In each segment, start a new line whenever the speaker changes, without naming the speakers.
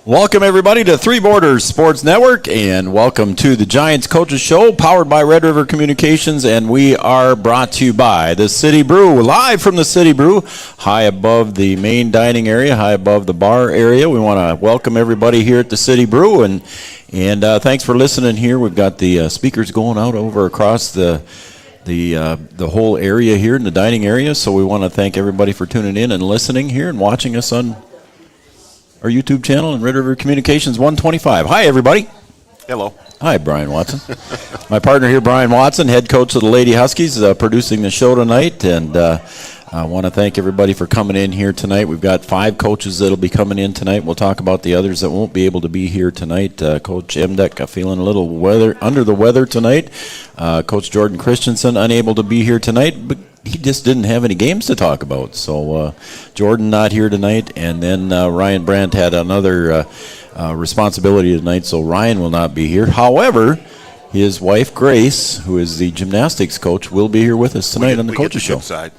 Welcome, everybody, to Three Borders Sports Network, and welcome to the Giants Coaches Show, powered by Red River Communications, and we are brought to you by the City Brew, live from the City Brew, high above the main dining area, high above the bar area. We want to welcome everybody here at the City Brew, and thanks for listening here. We've got the speakers going out over across the whole area here in the dining area, so we want to thank everybody for tuning in and listening here and watching us on our YouTube channel and Red River Communications 125. Hi, everybody.
Hello.
Hi, Brian Watson. My partner here, Brian Watson, head coach of the Lady Huskies, producing the show tonight. And I want to thank everybody for coming in here tonight. We've got 5 coaches that will be coming in tonight. We'll talk about the others that won't be able to be here tonight. Coach Emdek feeling a little under the weather tonight. Coach Jordan Christensen unable to be here tonight, but he just didn't have any games to talk about. So Jordan not here tonight, and then Ryan Brandt had another responsibility tonight, so Ryan will not be here. However, his wife Grace, who is the gymnastics coach, will be here with us tonight on the Coaches Show.
Side.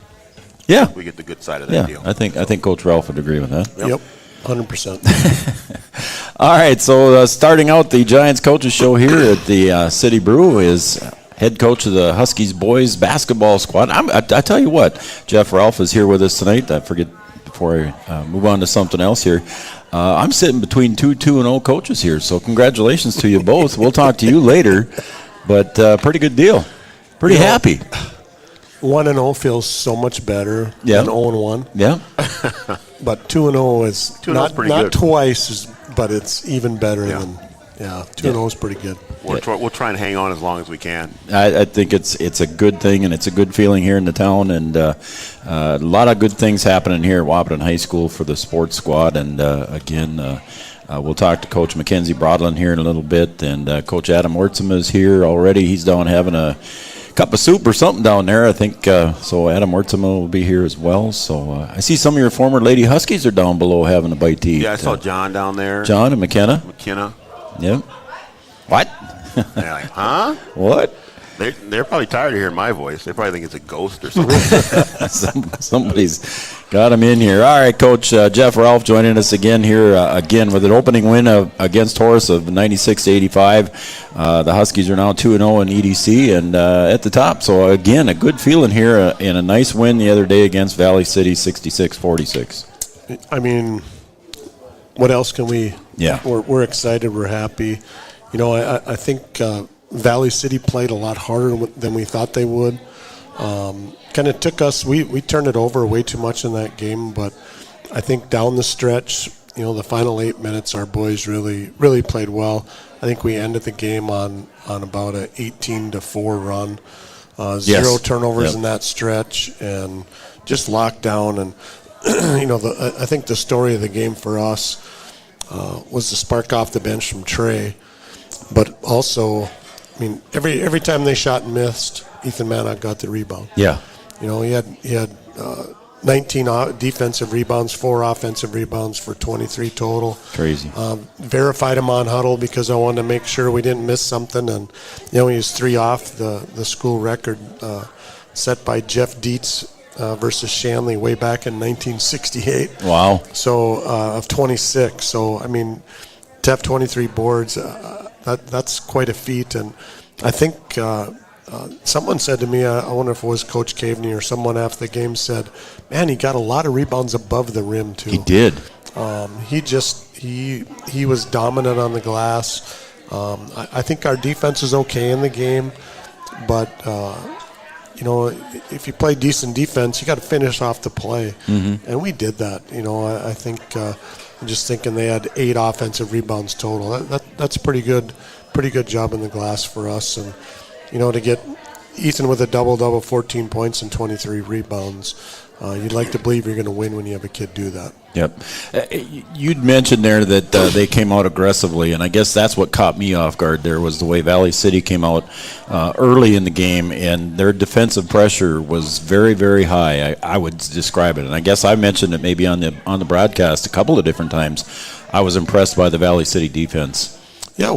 Yeah,
we get the good side of that deal.
I think Coach Ralph would agree with that.
Yep. 100%.
All right, so starting out the Giants Coaches Show here at the City Brew is head coach of the Huskies boys basketball squad. I tell you what, Jeff Ralph is here with us tonight. I forget before I move on to something else here. I'm sitting between two 2-0 coaches here, so congratulations to you both. We'll talk to you later, but pretty good deal. Pretty happy.
1-0 feels so much better
Yep.
than 0-1.
Yeah.
But 2-0 is
2-0
not,
is pretty
not
good.
twice, but it's even better
Yeah.
than 2-0 is pretty good.
We'll try and hang on as long as we can.
I think it's a good thing, and it's a good feeling here in the town, and a lot of good things happening here at Wahpeton High School for the sports squad. And again, we'll talk to Coach Mackenzie Brodlin here in a little bit, and Coach Adam Wertzema is here already. He's down having a cup of soup or something down there, I think. So Adam Wertzema will be here as well. So I see some of your former Lady Huskies are down below having a bite to eat.
Yeah, I saw John down there.
John and McKenna.
McKenna.
Yep. What?
They're like, huh?
What?
They're probably tired of hearing my voice. They probably think it's a ghost or something.
Somebody's got him in here. All right, Coach Jeff Ralph joining us again here, again with an opening win against Horace of 96-85. The Huskies are now 2-0 in EDC and at the top. So, again, a good feeling here and a nice win the other day against Valley City, 66-46.
I mean, what else can we?
Yeah.
We're excited. We're happy. You know, I think Valley City played a lot harder than we thought they would. Kind of took us. We turned it over way too much in that game, but I think down the stretch, you know, the final 8 minutes, our boys really played well. I think we ended the game on about a 18-4 run. Zero turnovers in that stretch, and just locked down. And you know, I think the story of the game for us was the spark off the bench from Trey, but also, I mean, every time they shot and missed, Ethan Mannock got the rebound.
Yeah.
You know, he had 19 defensive rebounds, 4 offensive rebounds for 23 total.
Crazy.
Verified him on huddle because I wanted to make sure we didn't miss something. And, you know, he was 3 off the school record set by Jeff Dietz versus Shanley way back in 1968.
Wow.
So, of 26. So, I mean, to have 23 boards, that's quite a feat. And I think someone said to me, I wonder if it was Coach Caveney or someone after the game said, man, he got a lot of rebounds above the rim, too.
He did.
He was dominant on the glass. I think our defense is okay in the game, but you know, if you play decent defense, you got to finish off the play, and we did that. You know, I think I'm just thinking they had 8 offensive rebounds total. That's a pretty good job in the glass for us, and you know, to get Ethan with a double-double, 14 points and 23 rebounds. You'd like to believe you're going to win when you have a kid do that.
Yep. You'd mentioned there that they came out aggressively, and I guess that's what caught me off guard there was the way Valley City came out early in the game, and their defensive pressure was very, very high. I would describe it, and I guess I mentioned it maybe on the broadcast a couple of different times. I was impressed by the Valley City defense.
Yeah,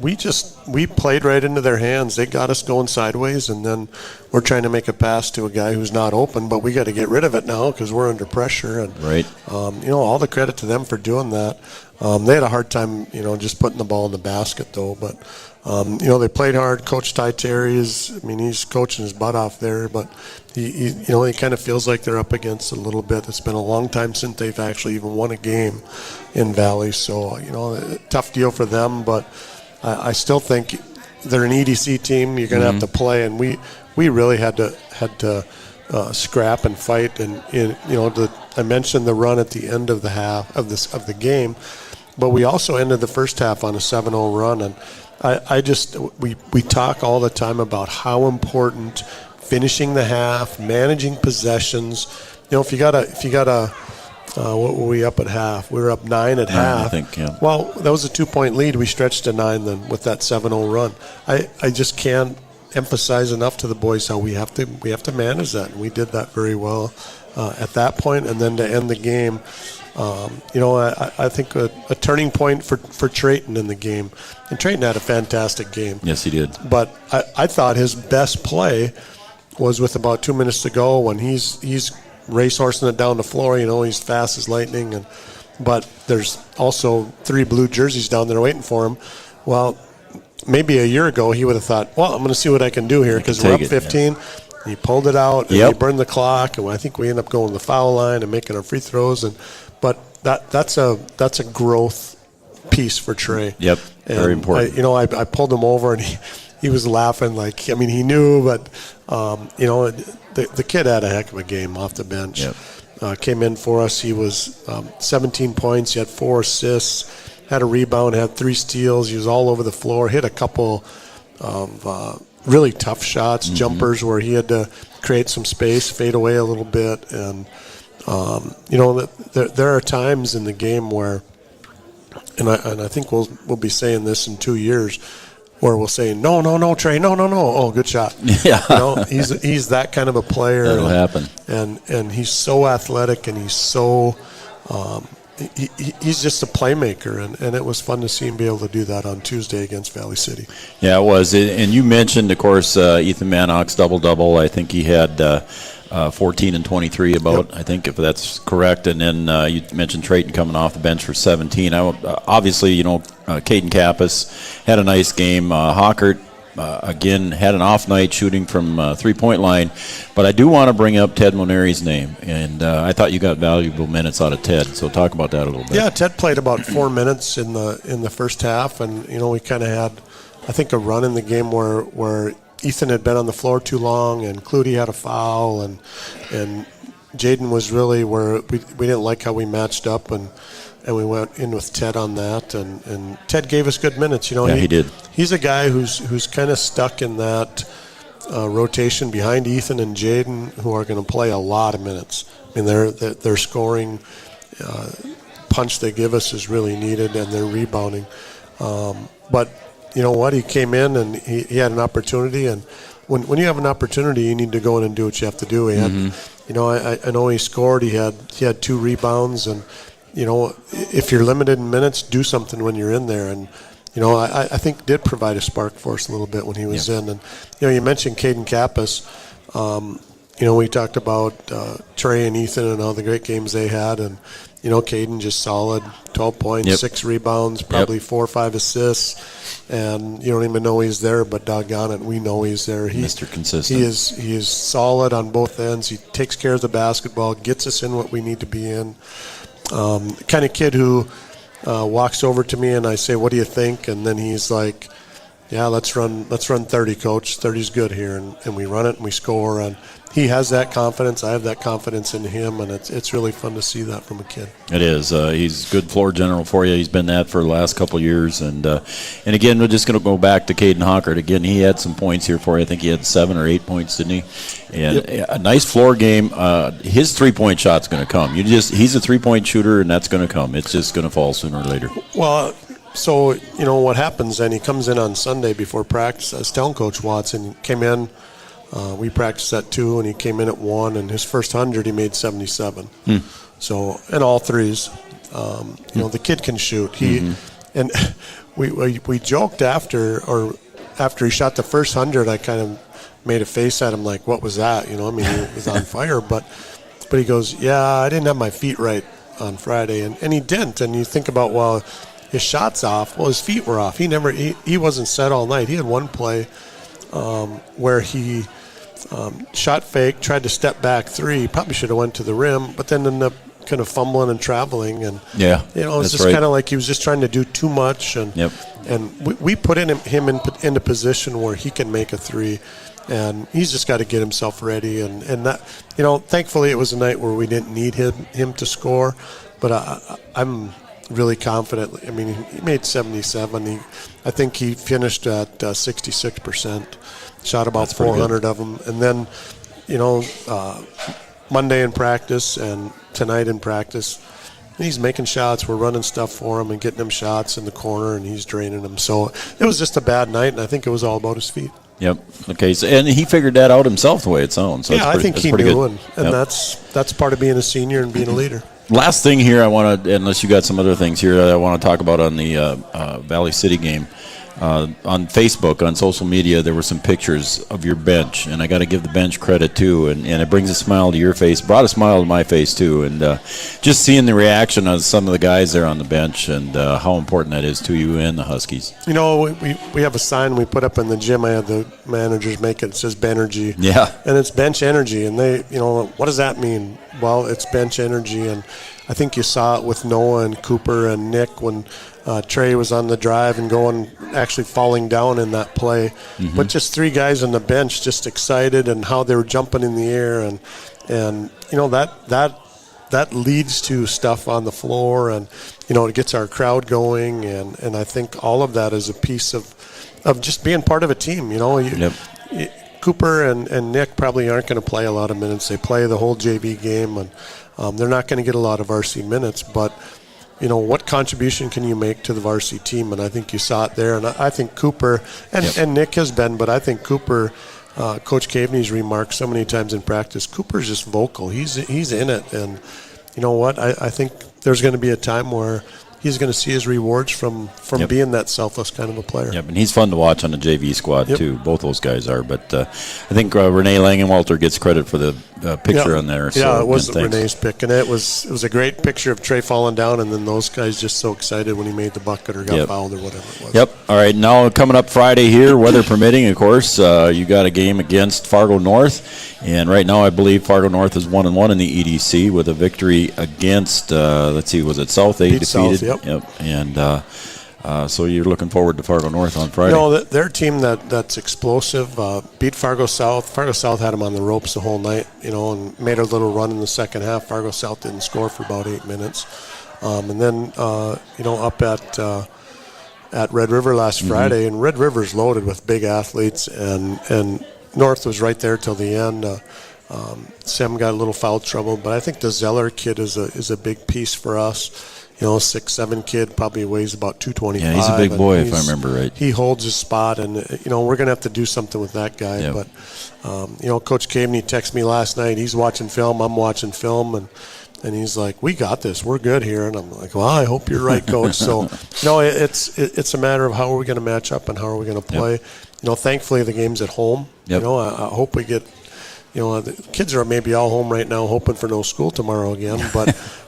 we played right into their hands. They got us going sideways, and then we're trying to make a pass to a guy who's not open, but we got to get rid of it now because we're under pressure. And
Right.
all the credit to them for doing that. They had a hard time, just putting the ball in the basket though. But they played hard. Coach Ty Terry he's coaching his butt off there, but he kind of feels like they're up against it a little bit. It's been a long time since they've actually even won a game in Valley, so a tough deal for them. But I still think they're an EDC team. You're going to have to play, and we really had to scrap and fight. And I mentioned the run at the end of the half of the game, but we also ended the first half on a 7-0 run. And we talk all the time about how important finishing the half, managing possessions. If you got a what were we up at half? We were up 9 at half.
I think, yeah.
Well, that was a 2-point lead. We stretched to 9 then with that 7-0 run. I just can't emphasize enough to the boys how we have to manage that, and we did that very well at that point. And then to end the game, I think a turning point for Trayton in the game. And Trayton had a fantastic game.
Yes, he did.
But I thought his best play was with about 2 minutes to go when he's racehorsing it down the floor. He's fast as lightning. But there's also 3 blue jerseys down there waiting for him. Well, maybe a year ago he would have thought, well, I'm going to see what I can do here because we're up 15. Yeah. He pulled it out, and he burned the clock, and I think we end up going to the foul line and making our free throws. But that's a growth piece for Trey.
Yep,
and
very important.
I pulled him over, and he was laughing he knew, but the kid had a heck of a game off the bench.
Yep.
Came in for us. He was 17 points. He had 4 assists, had a rebound, had 3 steals. He was all over the floor. Hit a couple of really tough shots, jumpers where he had to create some space, fade away a little bit, and there are times in the game where, and I think we'll be saying this in 2 years, where we'll say, no, Trey, no. Oh, good shot.
Yeah.
He's that kind of a player.
That'll happen.
And he's so athletic, and he's so he's just a playmaker, and it was fun to see him be able to do that on Tuesday against Valley City.
Yeah, it was. And you mentioned, of course, Ethan Manock's double-double. I think he had 14 and 23 about, I think, if that's correct. And then you mentioned Trayton coming off the bench for 17. Obviously, Caden Kappas had a nice game. Hawkert, again, had an off night shooting from three-point line. But I do want to bring up Ted Moneri's name. And I thought you got valuable minutes out of Ted. So talk about that a little bit.
Yeah, Ted played about 4 minutes in the first half. And, we kind of had, I think, a run in the game where Ethan had been on the floor too long, and Clutie had a foul, and Jaden was really where we didn't like how we matched up, and we went in with Ted on that, and Ted gave us good minutes.
Yeah, he did.
He's a guy who's kind of stuck in that rotation behind Ethan and Jaden, who are going to play a lot of minutes. I mean, their scoring punch they give us is really needed, and they're rebounding, but. You know what? He came in and he had an opportunity, and when you have an opportunity, you need to go in and do what you have to do. He had, I know he scored. He had 2 rebounds, and if you're limited in minutes, do something when you're in there. And I think did provide a spark for us a little bit when he was in. And you mentioned Caden Kappas. We talked about Trey and Ethan and all the great games they had, and Caden just solid, 12 points, 6 rebounds, probably 4 or 5 assists, and you don't even know he's there, but doggone it, we know he's there.
Mr. Consistent.
He is solid on both ends. He takes care of the basketball, gets us in what we need to be in. Kind of kid who walks over to me and I say, "What do you think?" And then he's like, "Yeah, let's run 30, coach. 30's good here," and we run it and we score. And he has that confidence. I have that confidence in him, and it's really fun to see that from a kid.
It is. He's a good floor general for you. He's been that for the last couple of years. And again, we're just going to go back to Caden Hawkert. Again, he had some points here for you. I think he had 7 or 8 points, didn't he? And a nice floor game. His three-point shot's going to come. He's a three-point shooter, and that's going to come. It's just going to fall sooner or later.
Well, so, what happens then, he comes in on Sunday before practice. I was telling Coach Watson, he came in, we practiced at 2, and he came in at 1, and his first 100 he made 77. So, and all threes. The kid can shoot. And we joked after he shot the first 100. I kind of made a face at him like, what was that? You know, I mean, he was on fire, but he goes, yeah, I didn't have my feet right on Friday, and he didn't. And you think about, well, his shot's off. Well, his feet were off. He wasn't set all night. He had one play where he shot fake, tried to step back three. Probably should have went to the rim, but then ended up kind of fumbling and traveling. And
yeah,
you know, it's just kind of like he was just trying to do too much. And we put him in a position where he can make a three. And he's just got to get himself ready, and that, you know, thankfully it was a night where we didn't need him to score, but I'm really confident. I mean, he made 77. I think he finished at 66%, shot about 400 of them, and then, you know, Monday in practice and tonight in practice, he's making shots. We're running stuff for him and getting him shots in the corner, and he's draining them. So it was just a bad night, and I think it was all about his feet.
Yep. Okay. So, and he figured that out himself, the way it sounds. So
yeah, I think he knew, and that's part of being a senior and being a leader.
Last thing here, I want to, unless you got some other things here, I want to talk about on the Valley City game. On Facebook, on social media, there were some pictures of your bench, and I got to give the bench credit too. And it brings a smile to your face, brought a smile to my face too. And just seeing the reaction of some of the guys there on the bench, and how important that is to you and the Huskies.
You know, we have a sign we put up in the gym. I had the managers make it. It says Benergy.
Yeah. And
it's bench energy. And they, you know, what does that mean? Well, it's bench energy. And I think you saw it with Noah and Cooper and Nick when Trey was on the drive and actually falling down in that play. Mm-hmm. But just three guys on the bench just excited, and how they were jumping in the air. And you know, that leads to stuff on the floor, and, you know, it gets our crowd going. And I think all of that is a piece of just being part of a team. You know, Cooper and Nick probably aren't going to play a lot of minutes. They play the whole JV game, and they're not going to get a lot of varsity minutes. But, you know, what contribution can you make to the varsity team? And I think you saw it there. And I think Cooper and Nick has been, but I think Cooper, Coach Caveney's remarked so many times in practice, Cooper's just vocal. He's in it. And you know what? I think there's going to be a time where he's going to see his rewards from being that selfless kind of a player.
Yep, and he's fun to watch on the JV squad too. Both those guys are. But I think Renee Langenwalter gets credit for the picture on there.
So, it was Renee's pick, and it was a great picture of Trey falling down, and then those guys just so excited when he made the bucket or got fouled or whatever it was.
Yep. All right, now coming up Friday here, weather permitting, of course, you got a game against Fargo North, and right now I believe Fargo North is 1-1 in the EDC with a victory against, was it South? They defeated.
South,
Yep. And so you're looking forward to Fargo North on Friday.
You know, they're a team that's explosive. Beat Fargo South. Fargo South had them on the ropes the whole night, you know, and made a little run in the second half. Fargo South didn't score for about 8 minutes. And then, you know, up at Red River last Friday, and Red River's loaded with big athletes, and North was right there till the end. Sam got a little foul trouble, but I think the Zeller kid is a big piece for us. You know, 6'7" kid, probably weighs about 225.
Yeah, he's a big boy, if I remember right.
He holds his spot, and, you know, we're going to have to do something with that guy.
Yep.
But, you know, Coach Caveney texted me last night. He's watching film. I'm watching film, and he's like, we got this. We're good here. And I'm like, well, I hope you're right, Coach. So, you know, it's a matter of how are we going to match up and how are we going to play.
Yep.
You know, thankfully the game's at home.
Yep.
You know, I hope we get, you know, the kids are maybe all home right now hoping for no school tomorrow again.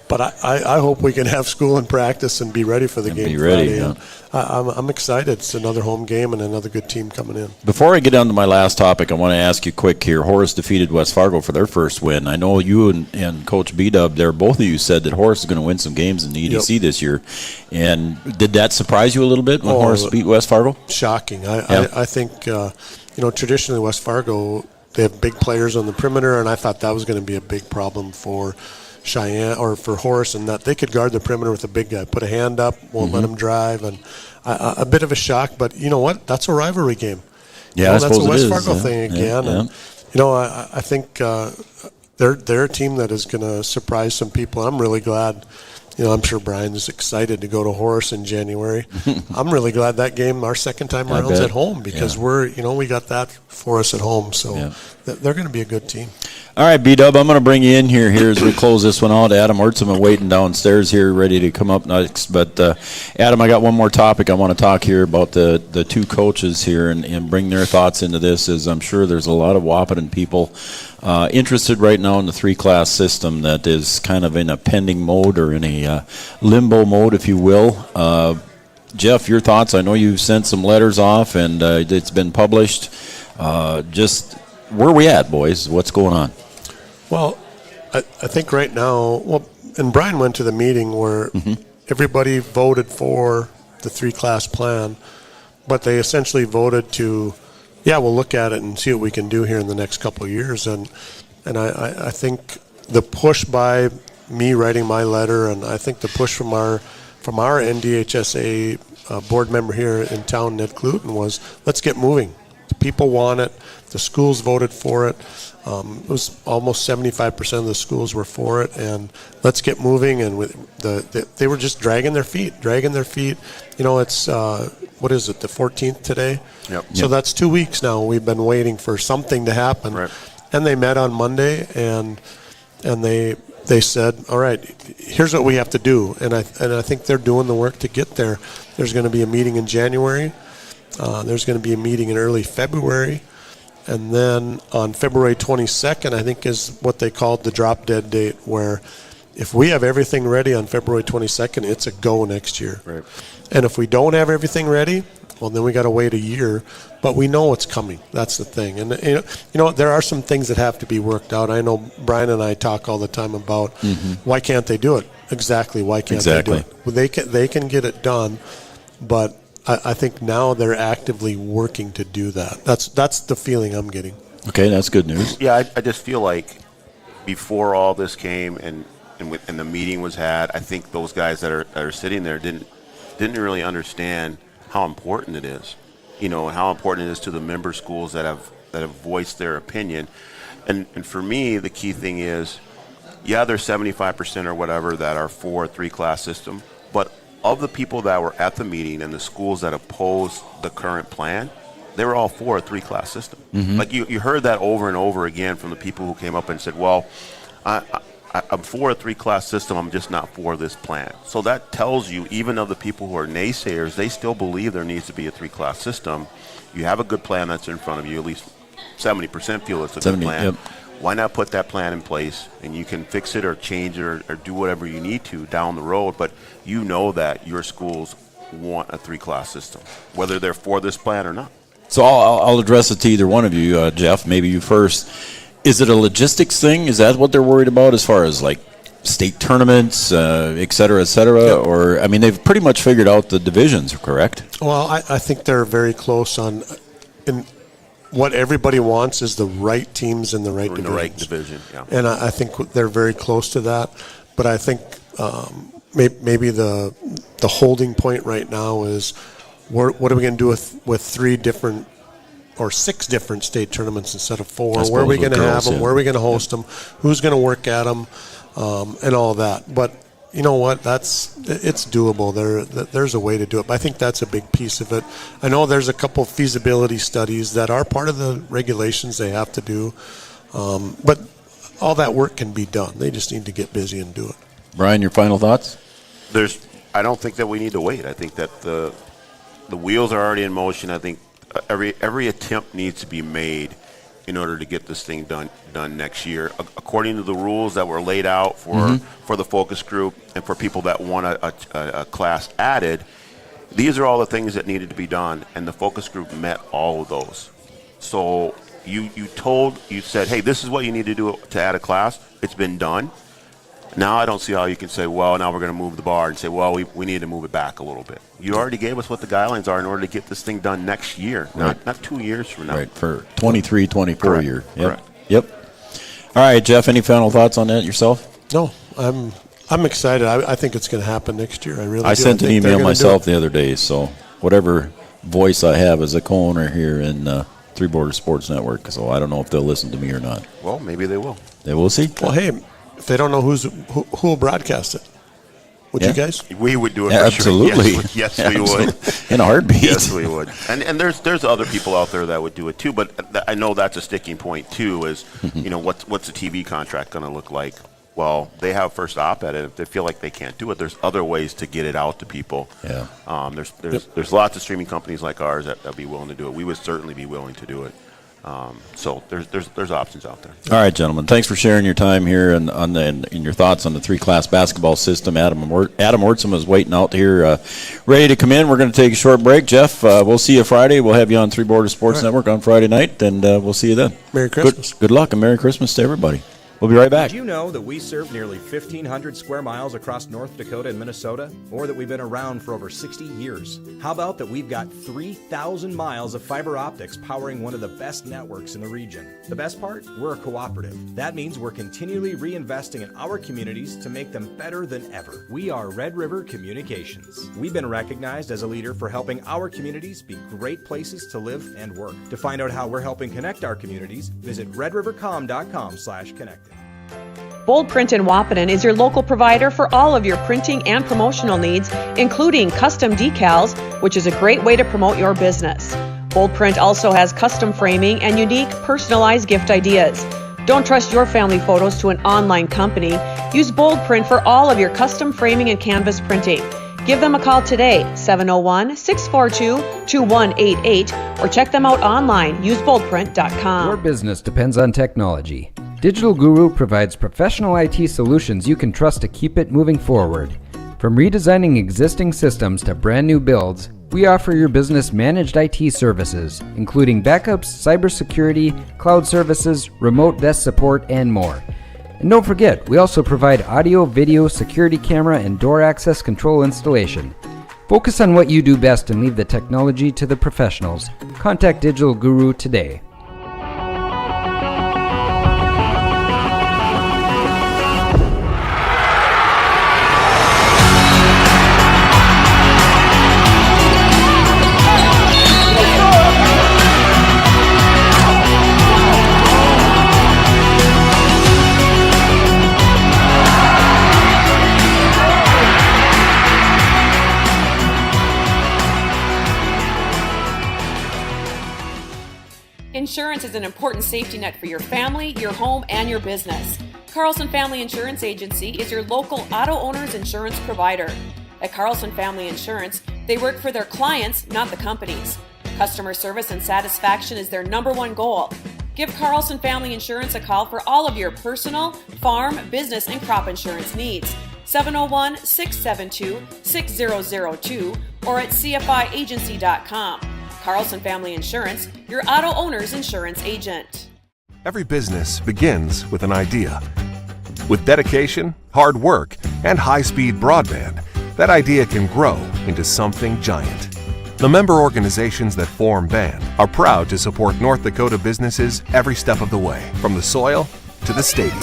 But I hope we can have school and practice and be ready for the game.
Be ready.
Friday. I'm excited. It's another home game and another good team coming in.
Before I get on to my last topic, I want to ask you quick here. Horace defeated West Fargo for their first win. I know you and Coach B-Dub there, both of you said that Horace is going to win some games in the EDC this year. And did that surprise you a little bit when Horace beat West Fargo?
Shocking. I think, you know, traditionally West Fargo, they have big players on the perimeter, and I thought that was going to be a big problem for Cheyenne or for Horace, and that they could guard the perimeter with a big guy, put a hand up, won't let him drive, and a bit of a shock. But you know what? That's a rivalry game.
Yeah,
you know, that's a West Fargo thing again.
Yeah.
And you know, I think they're a team that is going to surprise some people. I'm really glad. You know, I'm sure Brian is excited to go to Horace in January. I'm really glad that game, our second time around, is at home because we got that for us at home. So they're going to be a good team.
All right, B-Dub, I'm going to bring you in here as we close this one out. Adam Ertzman waiting downstairs here, ready to come up next. But, Adam, I got one more topic I want to talk here about the two coaches here and bring their thoughts into this, as I'm sure there's a lot of Wahpeton people interested right now in the three-class system that is kind of in a pending mode or in a limbo mode, if you will. Jeff, your thoughts? I know you've sent some letters off, and it's been published. Just where are we at, boys? What's going on?
Well, I think right now, and Brian went to the meeting where everybody voted for the three-class plan, but they essentially voted to, we'll look at it and see what we can do here in the next couple of years. And I think the push by me writing my letter, and I think the push from our NDHSA board member here in town, Ned Cluton, was let's get moving. The people want it. The schools voted for it. It was almost 75% of the schools were for it, and let's get moving. And they were just dragging their feet. You know, it's what is it, the 14th today?
Yep.
So that's 2 weeks now. We've been waiting for something to happen.
Right.
And they met on Monday, and they said, all right, here's what we have to do. And I think they're doing the work to get there. There's going to be a meeting in January. There's going to be a meeting in early February. And then on February 22nd, I think is what they called the drop dead date, where if we have everything ready on February 22nd, it's a go next year.
Right.
And if we don't have everything ready, well, then we got to wait a year. But we know it's coming. That's the thing. And, you know, there are some things that have to be worked out. I know Brian and I talk all the time about why can't they do it? Exactly. Why can't they do it? Well, they can get it done, but I think now they're actively working to do that. That's the feeling I'm getting.
Okay, that's good news.
Yeah, I just feel like before all this came and the meeting was had, I think those guys that are sitting there didn't really understand how important it is. You know, how important it is to the member schools that have voiced their opinion. And for me, the key thing is, there's 75% or whatever that are for a three-class system, but of the people that were at the meeting and the schools that opposed the current plan, they were all for a three-class system. Like you heard that over and over again from the people who came up and said, well, I'm for a three-class system, I'm just not for this plan. So that tells you, even of the people who are naysayers, they still believe there needs to be a three-class system. You have a good plan that's in front of you, at least 70% feel it's a good plan.
Yep.
Why not put that plan in place, and you can fix it or change it or do whatever you need to down the road, but you know that your schools want a three-class system, whether they're for this plan or not.
So I'll address it to either one of you, Jeff, maybe you first. Is it a logistics thing? Is that what they're worried about as far as like state tournaments, et cetera, et cetera? Yep. Or, I mean, they've pretty much figured out the divisions, correct?
Well, I think they're very close on what everybody wants is the right teams in the right division.
In the right division, yeah.
And I think they're very close to that. But I think maybe the holding point right now is what are we going to do with 3 different or 6 different state tournaments instead of 4? Where are we going to have them? Yeah. Where are we going to host them? Who's going to work at them? And all that. But you know what? It's doable. There's a way to do it. But I think that's a big piece of it. I know there's a couple of feasibility studies that are part of the regulations they have to do. But all that work can be done. They just need to get busy and do it.
Brian, your final thoughts?
I don't think that we need to wait. I think that the wheels are already in motion. I think every attempt needs to be made in order to get this thing done next year, according to the rules that were laid out for the focus group and for people that want a class added. These are all the things that needed to be done, and the focus group met all of those. So you said, hey, this is what you need to do to add a class. It's been done. Now I don't see how you can say, well, now we're going to move the bar and say, well, we need to move it back a little bit. You already gave us what the guidelines are in order to get this thing done next year, not 2 years from now.
Right, for 23-24 year. Yep.
Correct.
Yep. All right, Jeff, any final thoughts on that yourself?
No, I'm excited. I think it's going to happen next year. I really do.
I sent an email myself the other day, so whatever voice I have as a co-owner here in Three Borders Sports Network, so I don't know if they'll listen to me or not.
Well, maybe they will.
They will see.
Well, hey, if they don't know who will broadcast it? Would
Yeah.
you guys?
We would do it
Yeah,
for
absolutely.
sure. Yes, we would.
In a heartbeat.
Yes, we would. And there's other people out there that would do it too. But I know that's a sticking point too. Is what's a TV contract going to look like? Well, they have first op at it. If they feel like they can't do it, there's other ways to get it out to people.
Yeah.
There's lots of streaming companies like ours that be willing to do it. We would certainly be willing to do it. So there's options out there.
All right, gentlemen. Thanks for sharing your time here and in your thoughts on the 3-class basketball system. Adam Ortsum is waiting out here, ready to come in. We're going to take a short break. Jeff, we'll see you Friday. We'll have you on Three Borders Sports Network on Friday night, and we'll see you then.
Merry Christmas.
Good luck and Merry Christmas to everybody. We'll be right back.
Did you know that we serve nearly 1,500 square miles across North Dakota and Minnesota? Or that we've been around for over 60 years? How about that we've got 3,000 miles of fiber optics powering one of the best networks in the region? The best part? We're a cooperative. That means we're continually reinvesting in our communities to make them better than ever. We are Red River Communications. We've been recognized as a leader for helping our communities be great places to live and work. To find out how we're helping connect our communities, visit redrivercom.com/connect.
Bold Print in Wahpeton is your local provider for all of your printing and promotional needs, including custom decals, which is a great way to promote your business. Bold Print also has custom framing and unique personalized gift ideas. Don't trust your family photos to an online company. Use Bold Print for all of your custom framing and canvas printing. Give them a call today, 701-642-2188, or check them out online, useboldprint.com.
Your business depends on technology. Digital Guru provides professional IT solutions you can trust to keep it moving forward. From redesigning existing systems to brand new builds, we offer your business managed IT services, including backups, cybersecurity, cloud services, remote desk support, and more. And don't forget, we also provide audio, video, security camera, and door access control installation. Focus on what you do best and leave the technology to the professionals. Contact Digital Guru today.
Insurance is an important safety net for your family, your home, and your business. Carlson Family Insurance Agency is your local auto owner's insurance provider. At Carlson Family Insurance, they work for their clients, not the companies. Customer service and satisfaction is their #1 goal. Give Carlson Family Insurance a call for all of your personal, farm, business, and crop insurance needs. 701-672-6002 or at cfiagency.com. Carlson Family Insurance, your auto owner's insurance agent.
Every business begins with an idea. With dedication, hard work, and high-speed broadband, that idea can grow into something giant. The member organizations that form BAND are proud to support North Dakota businesses every step of the way, from the soil to the stadium.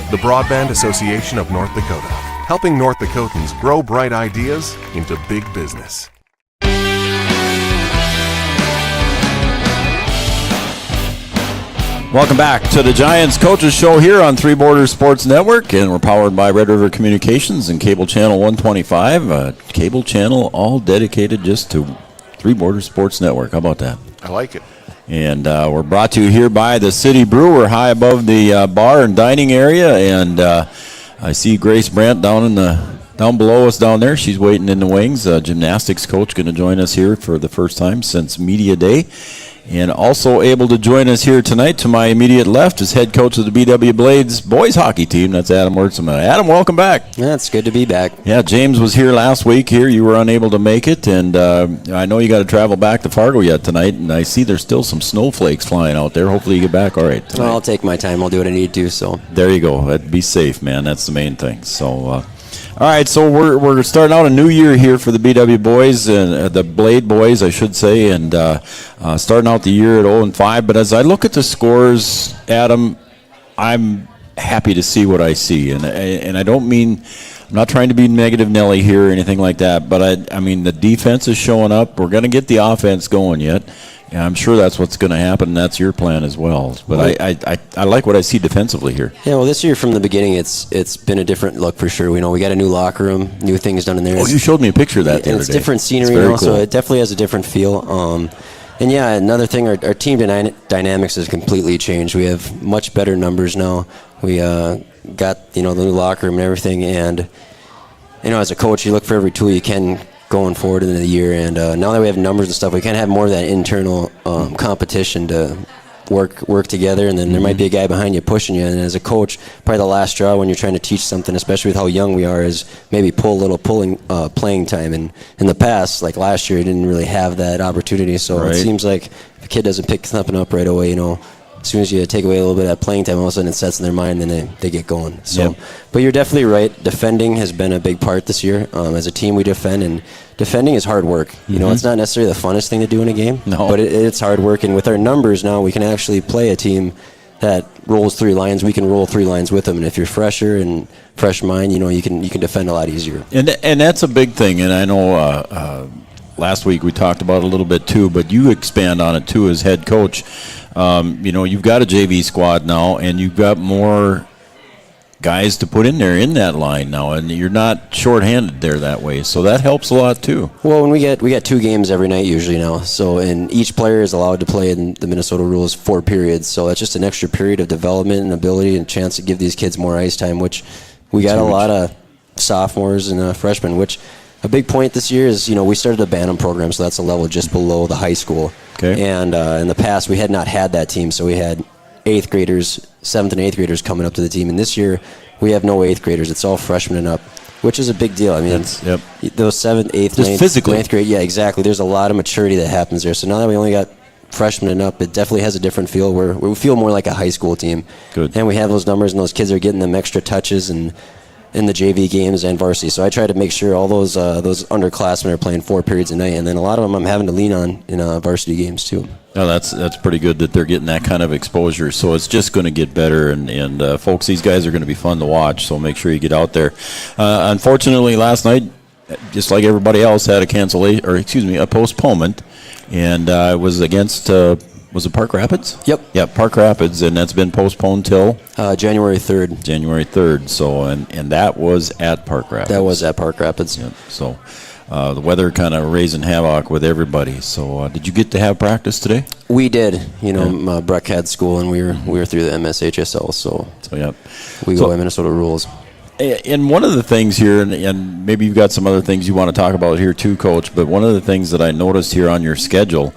The Broadband Association of North Dakota, helping North Dakotans grow bright ideas into big business.
Welcome back to the Giants Coaches Show here on Three Borders Sports Network, and we're powered by Red River Communications and Cable Channel 125, cable channel all dedicated just to Three Borders Sports Network. How about that?
I like it.
And we're brought to you here by the City Brew. We're high above the bar and dining area, and I see Grace Brandt down below us down there. She's waiting in the wings. Gymnastics coach going to join us here for the first time since Media Day. And also able to join us here tonight to my immediate left is head coach of the BW Blades boys hockey team. That's Adam Ortsum. Adam, welcome back.
Yeah, it's good to be back.
Yeah, James was here last week here. You were unable to make it, and I know you got to travel back to Fargo yet tonight, and I see there's still some snowflakes flying out there. Hopefully you get back all right tonight.
Well, I'll take my time. I'll do what I need to, so.
There you go. Be safe, man. That's the main thing. So, all right, so we're starting out a new year here for the BW boys, and the Blade boys, I should say, and starting out the year at 0-5. But as I look at the scores, Adam, I'm happy to see what I see, and I don't mean I'm not trying to be negative Nelly here or anything like that, but I mean, the defense is showing up. We're going to get the offense going yet. And I'm sure that's what's going to happen, and that's your plan as well. But I like what I see defensively here.
Yeah, well, this year from the beginning, it's been a different look for sure. We got a new locker room, new things done in there.
Oh, you showed me a picture of that the
and
other
it's
day.
different scenery,
It's very
so
cool.
it definitely has a different feel. And yeah, another thing, our team dynamics has completely changed. We have much better numbers now. We got the new locker room and everything, and as a coach, you look for every tool you can going forward into the year. And now that we have numbers and stuff, we kind of have more of that internal competition to work together. And then there might be a guy behind you pushing you. And as a coach, probably the last straw when you're trying to teach something, especially with how young we are, is maybe pull a little playing time. And in the past, like last year, you didn't really have that opportunity. So
Right.
it seems like if a kid doesn't pick something up right away, as soon as you take away a little bit of that playing time, all of a sudden it sets in their mind and they get going. So,
Yep.
But you're definitely right. Defending has been a big part this year. As a team, we defend, and defending is hard work. It's not necessarily the funnest thing to do in a game,
No.
but it's hard work. And with our numbers now, we can actually play a team that rolls 3 lines. We can roll 3 lines with them. And if you're fresher and fresh mind, you can defend a lot easier.
And that's a big thing. And I know last week we talked about it a little bit too, but you expand on it too as head coach. You've got a JV squad now, and you've got more guys to put in there in that line now, and you're not shorthanded there that way. So that helps a lot too.
Well, when we get 2 games every night usually now. So, and each player is allowed to play in the Minnesota rules 4 periods. So that's just an extra period of development and ability and chance to give these kids more ice time, which we got a lot of sophomores and freshmen, which a big point this year is, we started a Bantam program, so that's a level just below the high school.
Okay.
And in the past, we had not had that team, so we had 8th graders, 7th and 8th graders coming up to the team. And this year, we have no 8th graders. It's all freshmen and up, which is a big deal. I mean,
Yep.
those 7th, 8th,
Just
9th,
physically.
9th grade, yeah, exactly. There's a lot of maturity that happens there. So now that we only got freshmen and up, it definitely has a different feel where we feel more like a high school team.
Good.
And we have those numbers, and those kids are getting them extra touches and in the JV games and varsity. So I try to make sure all those underclassmen are playing 4 periods a night, and then a lot of them I'm having to lean on in varsity games too.
No, that's pretty good that they're getting that kind of exposure. So it's just going to get better, and folks, these guys are going to be fun to watch. So make sure you get out there. Unfortunately, last night, just like everybody else, had a cancellation, or a postponement, and it was against. Was it Park Rapids?
Yep.
Yeah, Park Rapids, and that's been postponed till
January 3rd.
January 3rd. So, and that was at Park Rapids.
That was at Park Rapids.
Yep. So, the weather kind of raising havoc with everybody. So, did you get to have practice today?
We did. Breck had school, and we were through the MSHSL, so
Yep.
we go by Minnesota rules.
And one of the things here, and maybe you've got some other things you want to talk about here too, Coach, but one of the things that I noticed here on your schedule,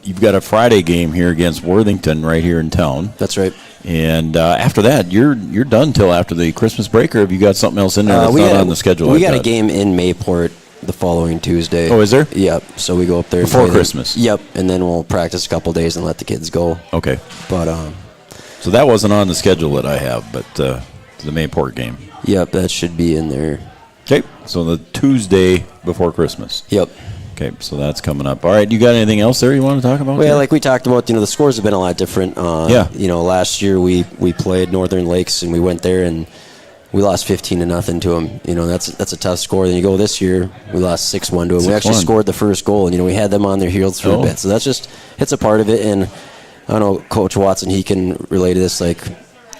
you've got a Friday game here against Worthington right here in town.
That's right.
And after that, you're done till after the Christmas break, or have you got something else in there that's not on the schedule?
We
like
got
that?
a game in Mayport the following Tuesday.
Oh, is there?
Yep. So we go up there
Before
and play
Christmas?
Yep. And then we'll practice a couple days and let the kids go.
Okay.
But
So that wasn't on the schedule that I have, but the Mayport game.
yep, that should be in there.
Okay. So the Tuesday before Christmas.
Yep.
Okay, so that's coming up. All right, you got anything else there you want to talk about?
Well,
there?
like we talked about, the scores have been a lot different.
Yeah.
Last year we played Northern Lakes and we went there and we lost 15-0 to them. That's a tough score. Then you go this year, we lost 6-1 to them. We actually
6-1.
scored the first goal, and we had them on their heels for a bit. So that's it's a part of it. And I know Coach Watson, he can relate to this. Like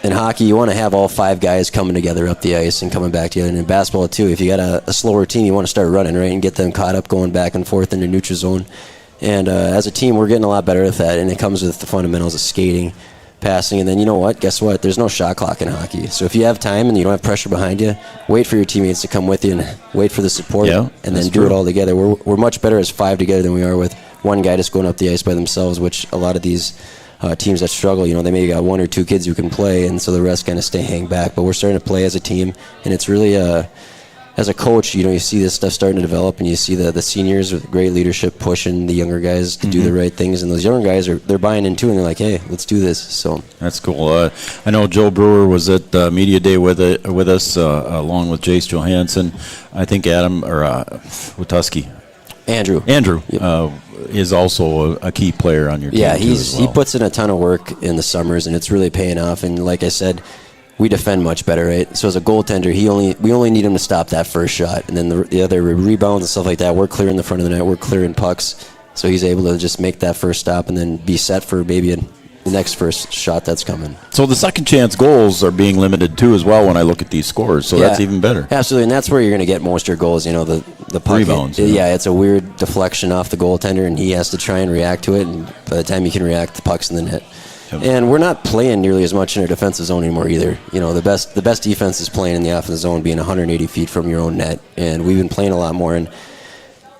in hockey, you want to have all 5 guys coming together up the ice and coming back together. And in basketball too, if you got a slower team, you want to start running, right, and get them caught up going back and forth in the neutral zone. And as a team, we're getting a lot better at that, and it comes with the fundamentals of skating, passing, and then you know what? Guess what? There's no shot clock in hockey. So if you have time and you don't have pressure behind you, wait for your teammates to come with you and wait for the support,
Yeah,
and then
that's
do it
true.
all together. We're much better as 5 together than we are with one guy just going up the ice by themselves, which a lot of these teams that struggle, they maybe got 1 or 2 kids who can play, and so the rest kind of hang back. But we're starting to play as a team, and it's really as a coach, you see this stuff starting to develop, and you see the seniors with great leadership pushing the younger guys to do the right things, and those younger guys they're buying into it, and they're like, hey, let's do this. So
That's cool. I know Joe Brewer was at Media Day with us, along with Jace Johansson. I think Adam, or Watuski.
Andrew
Yep. Is also a key player on your team.
Yeah,
too, as well.
he puts in a ton of work in the summers, and it's really paying off. And like I said, we defend much better, right? So as a goaltender, we only need him to stop that first shot, and then the other rebounds and stuff like that, we're clearing the front of the net, we're clearing pucks, so he's able to just make that first stop and then be set for maybe the next first shot that's coming.
So the second chance goals are being limited too as well when I look at these scores, so that's even better.
Absolutely, and that's where you're going to get most of your goals. You know, the puck,
rebounds.
It's a weird deflection off the goaltender, and he has to try and react to it, and by the time he can react, the puck's in the net.
Yep.
And we're not playing nearly as much in our defensive zone anymore either. You know, the best defense is playing in the offensive zone, being 180 feet from your own net, and we've been playing a lot more. And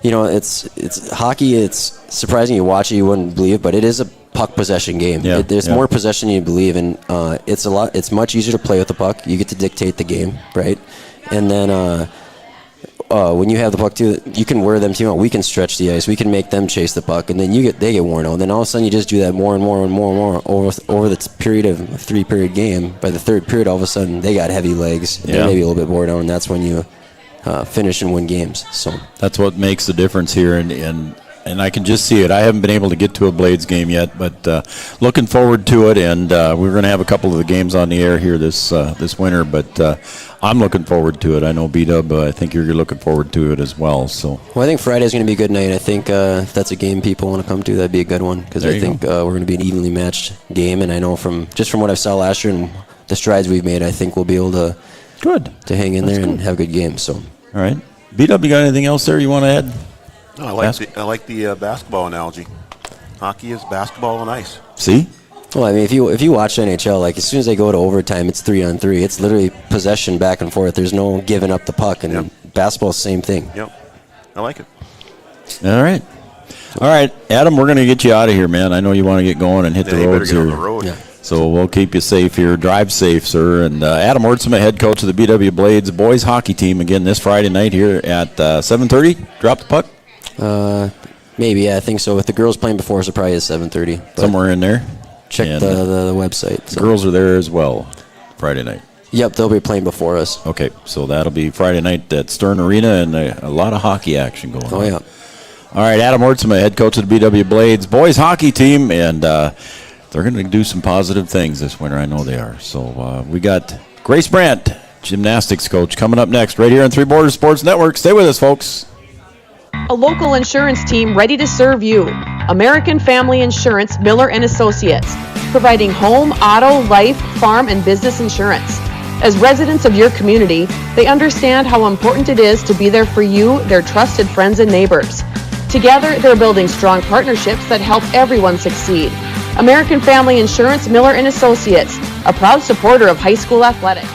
you know, it's hockey. It's surprising. You watch it, you wouldn't believe, but it is a puck possession game.
Yeah,
There's more possession than you believe, and it's much easier to play with the puck. You get to dictate the game, right? And then when you have the puck too, you can wear them too. We can stretch the ice. We can make them chase the puck, and then they get worn out. And then all of a sudden, you just do that more and more and more and more over the period of a 3-period game. By the third period, all of a sudden, they got heavy legs. They're maybe a little bit worn out, and that's when you finish and win games. So
that's what makes the difference here, and I can just see it. I haven't been able to get to a Blades game yet, but looking forward to it. And we're going to have a couple of the games on the air here this winter, but I'm looking forward to it. I know B-Dub, I think you're looking forward to it as well. So,
well, I think Friday's going to be a good night. I think if that's a game people want to come to, that'd be a good one, because I think we're going to be an evenly matched game. And I know from what I saw last year and the strides we've made, I think we'll be able to hang in there and have good games. So,
all right, B-Dub, you got anything else there you want to add?
No, I like the basketball analogy. Hockey is basketball on ice.
See?
Well, I mean, if you watch NHL, like as soon as they go to overtime, it's 3-on-3. It's literally possession back and forth. There's no giving up the puck, and basketball's the same thing.
Yep, I like it.
All right, Adam, we're going to get you out of here, man. I know you want to get going and hit the roads here.
On the road.
Yeah.
So we'll keep you safe here. Drive safe, sir. And Adam Ortsma, head coach of the BW Blades boys hockey team, again this Friday night here at 7:30. Drop the puck.
Maybe, I think so. With the girls playing before, so probably at 7:30.
Somewhere in there.
Check the website.
The girls are there as well Friday night.
Yep, they'll be playing before us.
Okay, so that'll be Friday night at Stern Arena, and a lot of hockey action going on.
Oh, yeah.
All right, Adam Ortsma, head coach of the BW Blades boys hockey team, and they're going to do some positive things this winter. I know they are. So we got Grace Brandt, gymnastics coach, coming up next right here on Three Borders Sports Network. Stay with us, folks.
A local insurance team ready to serve you. American Family Insurance, Miller & Associates, providing home, auto, life, farm, and business insurance. As residents of your community, they understand how important it is to be there for you, their trusted friends and neighbors. Together, they're building strong partnerships that help everyone succeed. American Family Insurance, Miller & Associates, a proud supporter of high school athletics.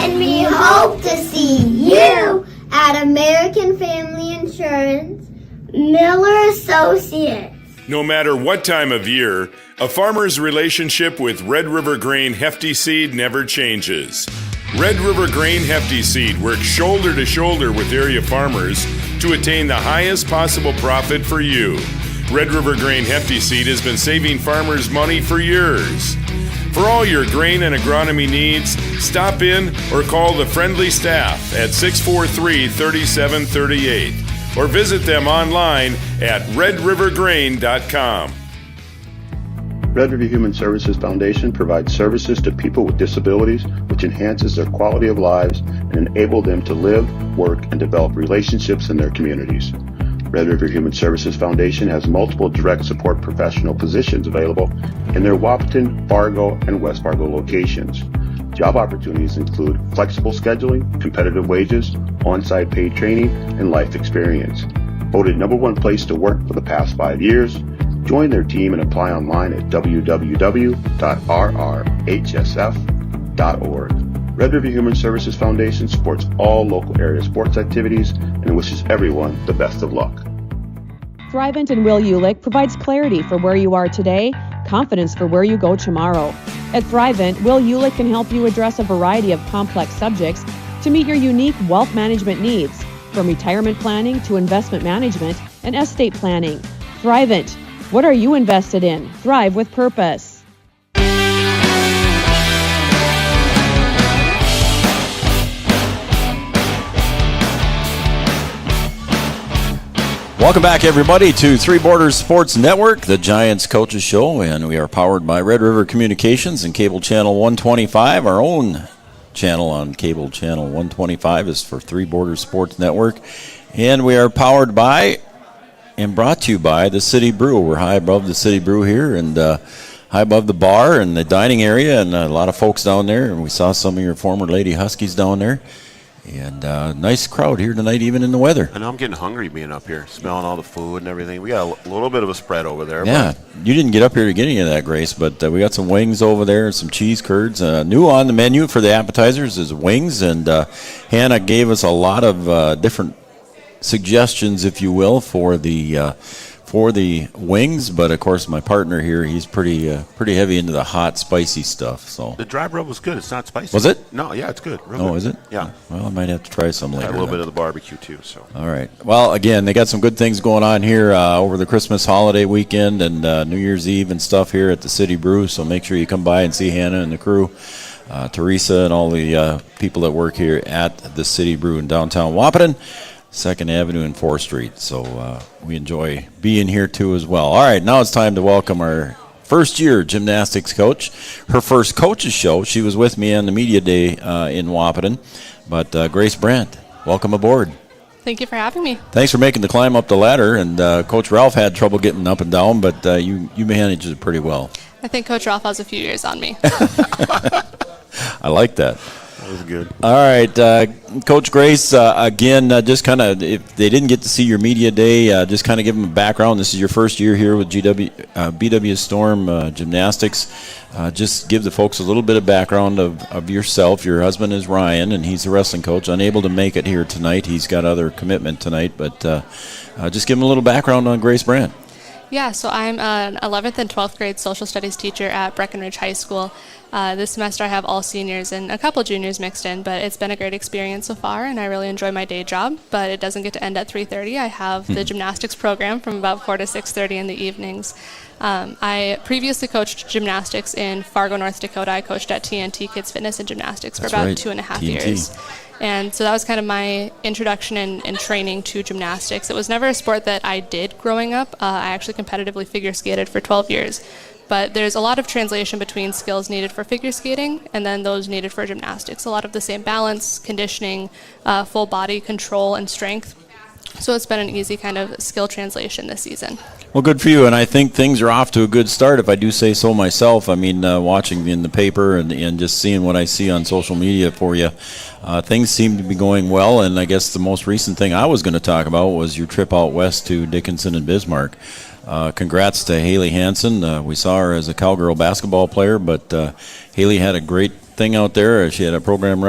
And we hope to see you at American Family Insurance, Miller Associates.
No matter what time of year, a farmer's relationship with Red River Grain Hefty Seed never changes. Red River Grain Hefty Seed works shoulder to shoulder with area farmers to attain the highest possible profit for you. Red River Grain Hefty Seed has been saving farmers money for years. For all your grain and agronomy needs, stop in or call the friendly staff at 643-3738 or visit them online at redrivergrain.com.
Red River Human Services Foundation provides services to people with disabilities, which enhances their quality of lives and enable them to live, work, and develop relationships in their communities. Red River Human Services Foundation has multiple direct support professional positions available in their Wahpeton, Fargo, and West Fargo locations. Job opportunities include flexible scheduling, competitive wages, on-site paid training, and life experience. Voted #1 place to work for the past 5 years, join their team and apply online at www.rrhsf.org. Red River Human Services Foundation supports all local area sports activities and wishes everyone the best of luck.
Thrivent and Will Ulick provides clarity for where you are today, confidence for where you go tomorrow. At Thrivent, Will Ulick can help you address a variety of complex subjects to meet your unique wealth management needs, from retirement planning to investment management and estate planning. Thrivent. What are you invested in? Thrive with purpose.
Welcome back, everybody, to Three Borders Sports Network, the Giants Coaches Show, and we are powered by Red River Communications and Cable Channel 125. Our own channel on Cable Channel 125 is for Three Borders Sports Network, and we are powered by and brought to you by the City Brew. We're high above the City Brew here, and high above the bar and the dining area, and a lot of folks down there, and we saw some of your former Lady Huskies down there. And nice crowd here tonight, even in the weather.
I know I'm getting hungry being up here, smelling all the food and everything. We got a little bit of a spread over there.
Yeah, you didn't get up here to get any of that, Grace, but we got some wings over there and some cheese curds. New on the menu for the appetizers is wings, and Hannah gave us a lot of different suggestions, if you will, for the wings. But of course, my partner here, he's pretty heavy into the hot, spicy stuff. So
the dry rub was good. It's not spicy.
Was it?
No, yeah, it's good. Real
Oh,
good.
is it?
Yeah.
Well, I might have to try some later.
A little
then.
bit of the barbecue too. So.
All right. Well, again, they got some good things going on here over the Christmas holiday weekend and New Year's Eve and stuff here at the City Brew. So make sure you come by and see Hannah and the crew, Teresa, and all the people that work here at the City Brew in downtown Wahpeton, 2nd Avenue and 4th Street. So we enjoy being here too as well. All right, now it's time to welcome our first-year gymnastics coach, her first coach's show. She was with me on the media day in Wahpeton. But Grace Brandt, welcome aboard.
Thank you for having me.
Thanks for making the climb up the ladder. And Coach Ralph had trouble getting up and down, but you managed it pretty well.
I think Coach Ralph has a few years on me.
I like that.
That was good.
All right, Coach Grace, again, just kind of, if they didn't get to see your media day, just kind of give them a background. This is your first year here with BW Storm Gymnastics. Just give the folks a little bit of background of yourself. Your husband is Ryan, and he's the wrestling coach, unable to make it here tonight. He's got other commitment tonight, but just give them a little background on Grace Brandt.
Yeah, so I'm an 11th and 12th grade social studies teacher at Breckenridge High School. This semester I have all seniors and a couple juniors mixed in, but it's been a great experience so far, and I really enjoy my day job, but it doesn't get to end at 3:30. I have the gymnastics program from about 4 to 6:30 in the evenings. I previously coached gymnastics in Fargo, North Dakota. I coached at TNT Kids Fitness and Gymnastics for about 2.5 years. And so that was kind of my introduction and training to gymnastics. It was never a sport that I did growing up. I actually competitively figure skated for 12 years. But there's a lot of translation between skills needed for figure skating and then those needed for gymnastics. A lot of the same balance, conditioning, full body control, and strength. So it's been an easy kind of skill translation this season.
Well, good for you, and I think things are off to a good start, if I do say so myself. I mean, watching in the paper and just seeing what I see on social media for you, things seem to be going well, and I guess the most recent thing I was going to talk about was your trip out west to Dickinson and Bismarck. Congrats to Haley Hansen. We saw her as a cowgirl basketball player, but Haley had a great thing out there. She had a program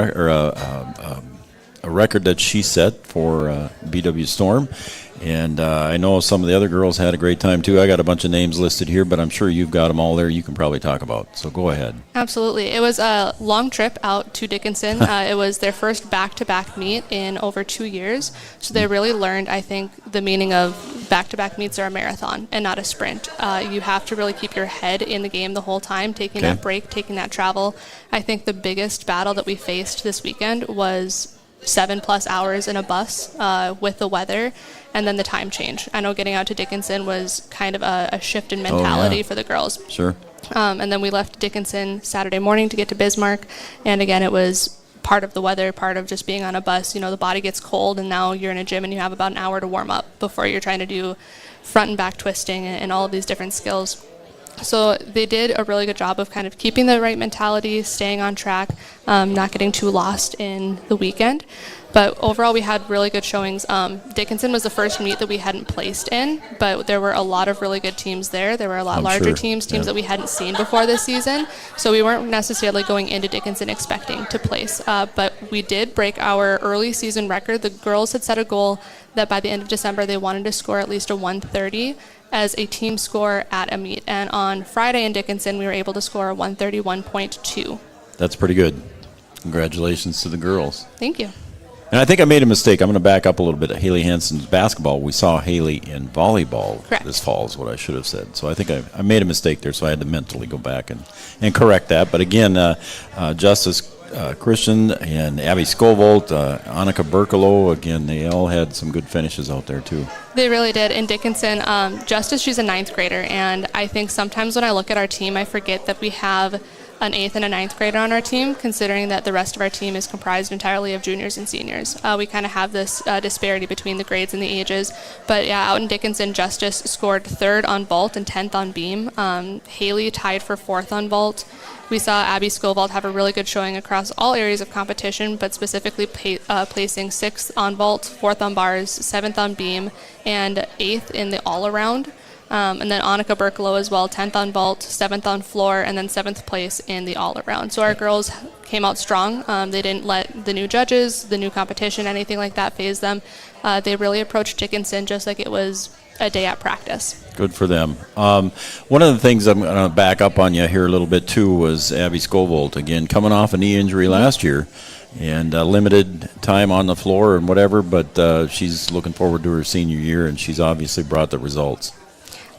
a record that she set for BW Storm. And I know some of the other girls had a great time, too. I got a bunch of names listed here, but I'm sure you've got them all there you can probably talk about. So go ahead.
Absolutely. It was a long trip out to Dickinson. It was their first back-to-back meet in over 2 years. So they really learned, I think, the meaning of back-to-back meets are a marathon and not a sprint. You have to really keep your head in the game the whole time, taking that break, taking that travel. I think the biggest battle that we faced this weekend was 7+ hours in a bus with the weather and then the time change. I know getting out to Dickinson was kind of a shift in mentality for the girls.
Sure.
And then we left Dickinson Saturday morning to get to Bismarck. And again, it was part of the weather, part of just being on a bus. You know, the body gets cold and now you're in a gym and you have about an hour to warm up before you're trying to do front and back twisting and all of these different skills. So they did a really good job of kind of keeping the right mentality, staying on track, not getting too lost in the weekend. But overall, we had really good showings. Dickinson was the first meet that we hadn't placed in, but there were a lot of really good teams there. There were a lot larger teams that we hadn't seen before this season. So we weren't necessarily going into Dickinson expecting to place. But we did break our early season record. The girls had set a goal that by the end of December, they wanted to score at least a 130 as a team score at a meet. And on Friday in Dickinson, we were able to score a 131.2.
That's pretty good. Congratulations to the girls.
Thank you.
And I think I made a mistake. I'm going to back up a little bit. Haley Hansen's basketball. We saw Haley in volleyball this fall is what I should have said. So I think I made a mistake there, so I had to mentally go back and correct that. But again, Justice Christian and Abby Scovolt, Annika Berkelo. Again, they all had some good finishes out there too.
They really did. And Dickinson, Justice, she's a 9th grader, and I think sometimes when I look at our team, I forget that we have an 8th and a 9th grader on our team, considering that the rest of our team is comprised entirely of juniors and seniors. We kind of have this disparity between the grades and the ages. But yeah, out in Dickinson, Justice scored 3rd on vault and 10th on beam. Haley tied for 4th on vault. We saw Abby Scovolt have a really good showing across all areas of competition, but specifically placing 6th on vault, 4th on bars, 7th on beam, and 8th in the all-around. And then Annika Berkelo as well, 10th on vault, 7th on floor, and then 7th place in the all-around. So our girls came out strong. They didn't let the new judges, the new competition, anything like that phase them. They really approached Dickinson just like it was a day at practice.
Good for them. One of the things I'm going to back up on you here a little bit too was Abby Scovolt, again, coming off a knee injury last year and limited time on the floor and whatever, but she's looking forward to her senior year, and she's obviously brought the results.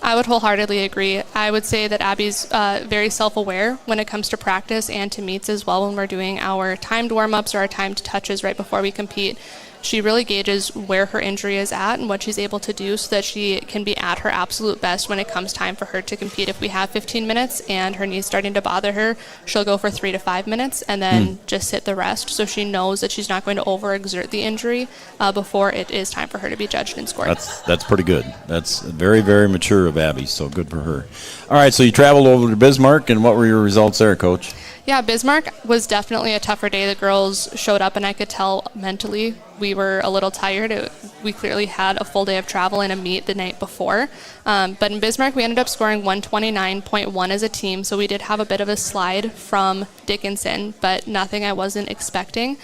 I would wholeheartedly agree. I would say that Abby's very self-aware when it comes to practice and to meets as well when we're doing our timed warm-ups or our timed touches right before we compete. She really gauges where her injury is at and what she's able to do so that she can be at her absolute best when it comes time for her to compete. If we have 15 minutes and her knee's starting to bother her, she'll go for 3 to 5 minutes and then just sit the rest, so she knows that she's not going to overexert the injury before it is time for her to be judged and scored.
That's pretty good. That's very, very mature of Abby, so good for her. All right, so you traveled over to Bismarck, and what were your results there, Coach?
Yeah, Bismarck was definitely a tougher day. The girls showed up, and I could tell mentally we were a little tired. We clearly had a full day of travel and a meet the night before. But in Bismarck, we ended up scoring 129.1 as a team, so we did have a bit of a slide from Dickinson, but nothing I wasn't expecting.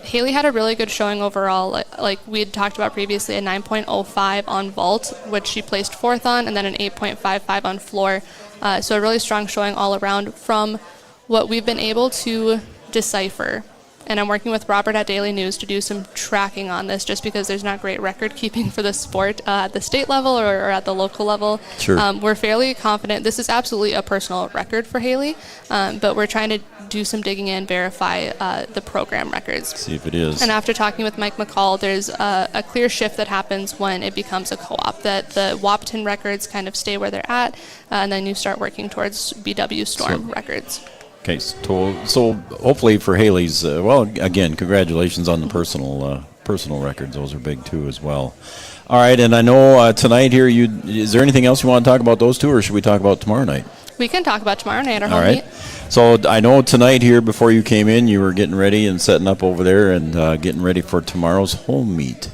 Haley had a really good showing overall. Like we had talked about previously, a 9.05 on vault, which she placed 4th on, and then an 8.55 on floor. So a really strong showing all around from what we've been able to decipher. And I'm working with Robert at Daily News to do some tracking on this, just because there's not great record keeping for the sport at the state level or at the local level.
Sure.
We're fairly confident. This is absolutely a personal record for Haley, but we're trying to do some digging in, verify the program records.
See if it is.
And after talking with Mike McCall, there's a clear shift that happens when it becomes a co-op, that the Wahpeton records kind of stay where they're at, and then you start working towards BW Storm records.
Okay, so hopefully for Haley's, well, again, congratulations on the personal records. Those are big too as well. All right, and I know tonight here, is there anything else you want to talk about those two, or should we talk about tomorrow night?
We can talk about tomorrow night, our
All
home
right.
meet.
So I know tonight here, before you came in, you were getting ready and setting up over there and getting ready for tomorrow's home meet.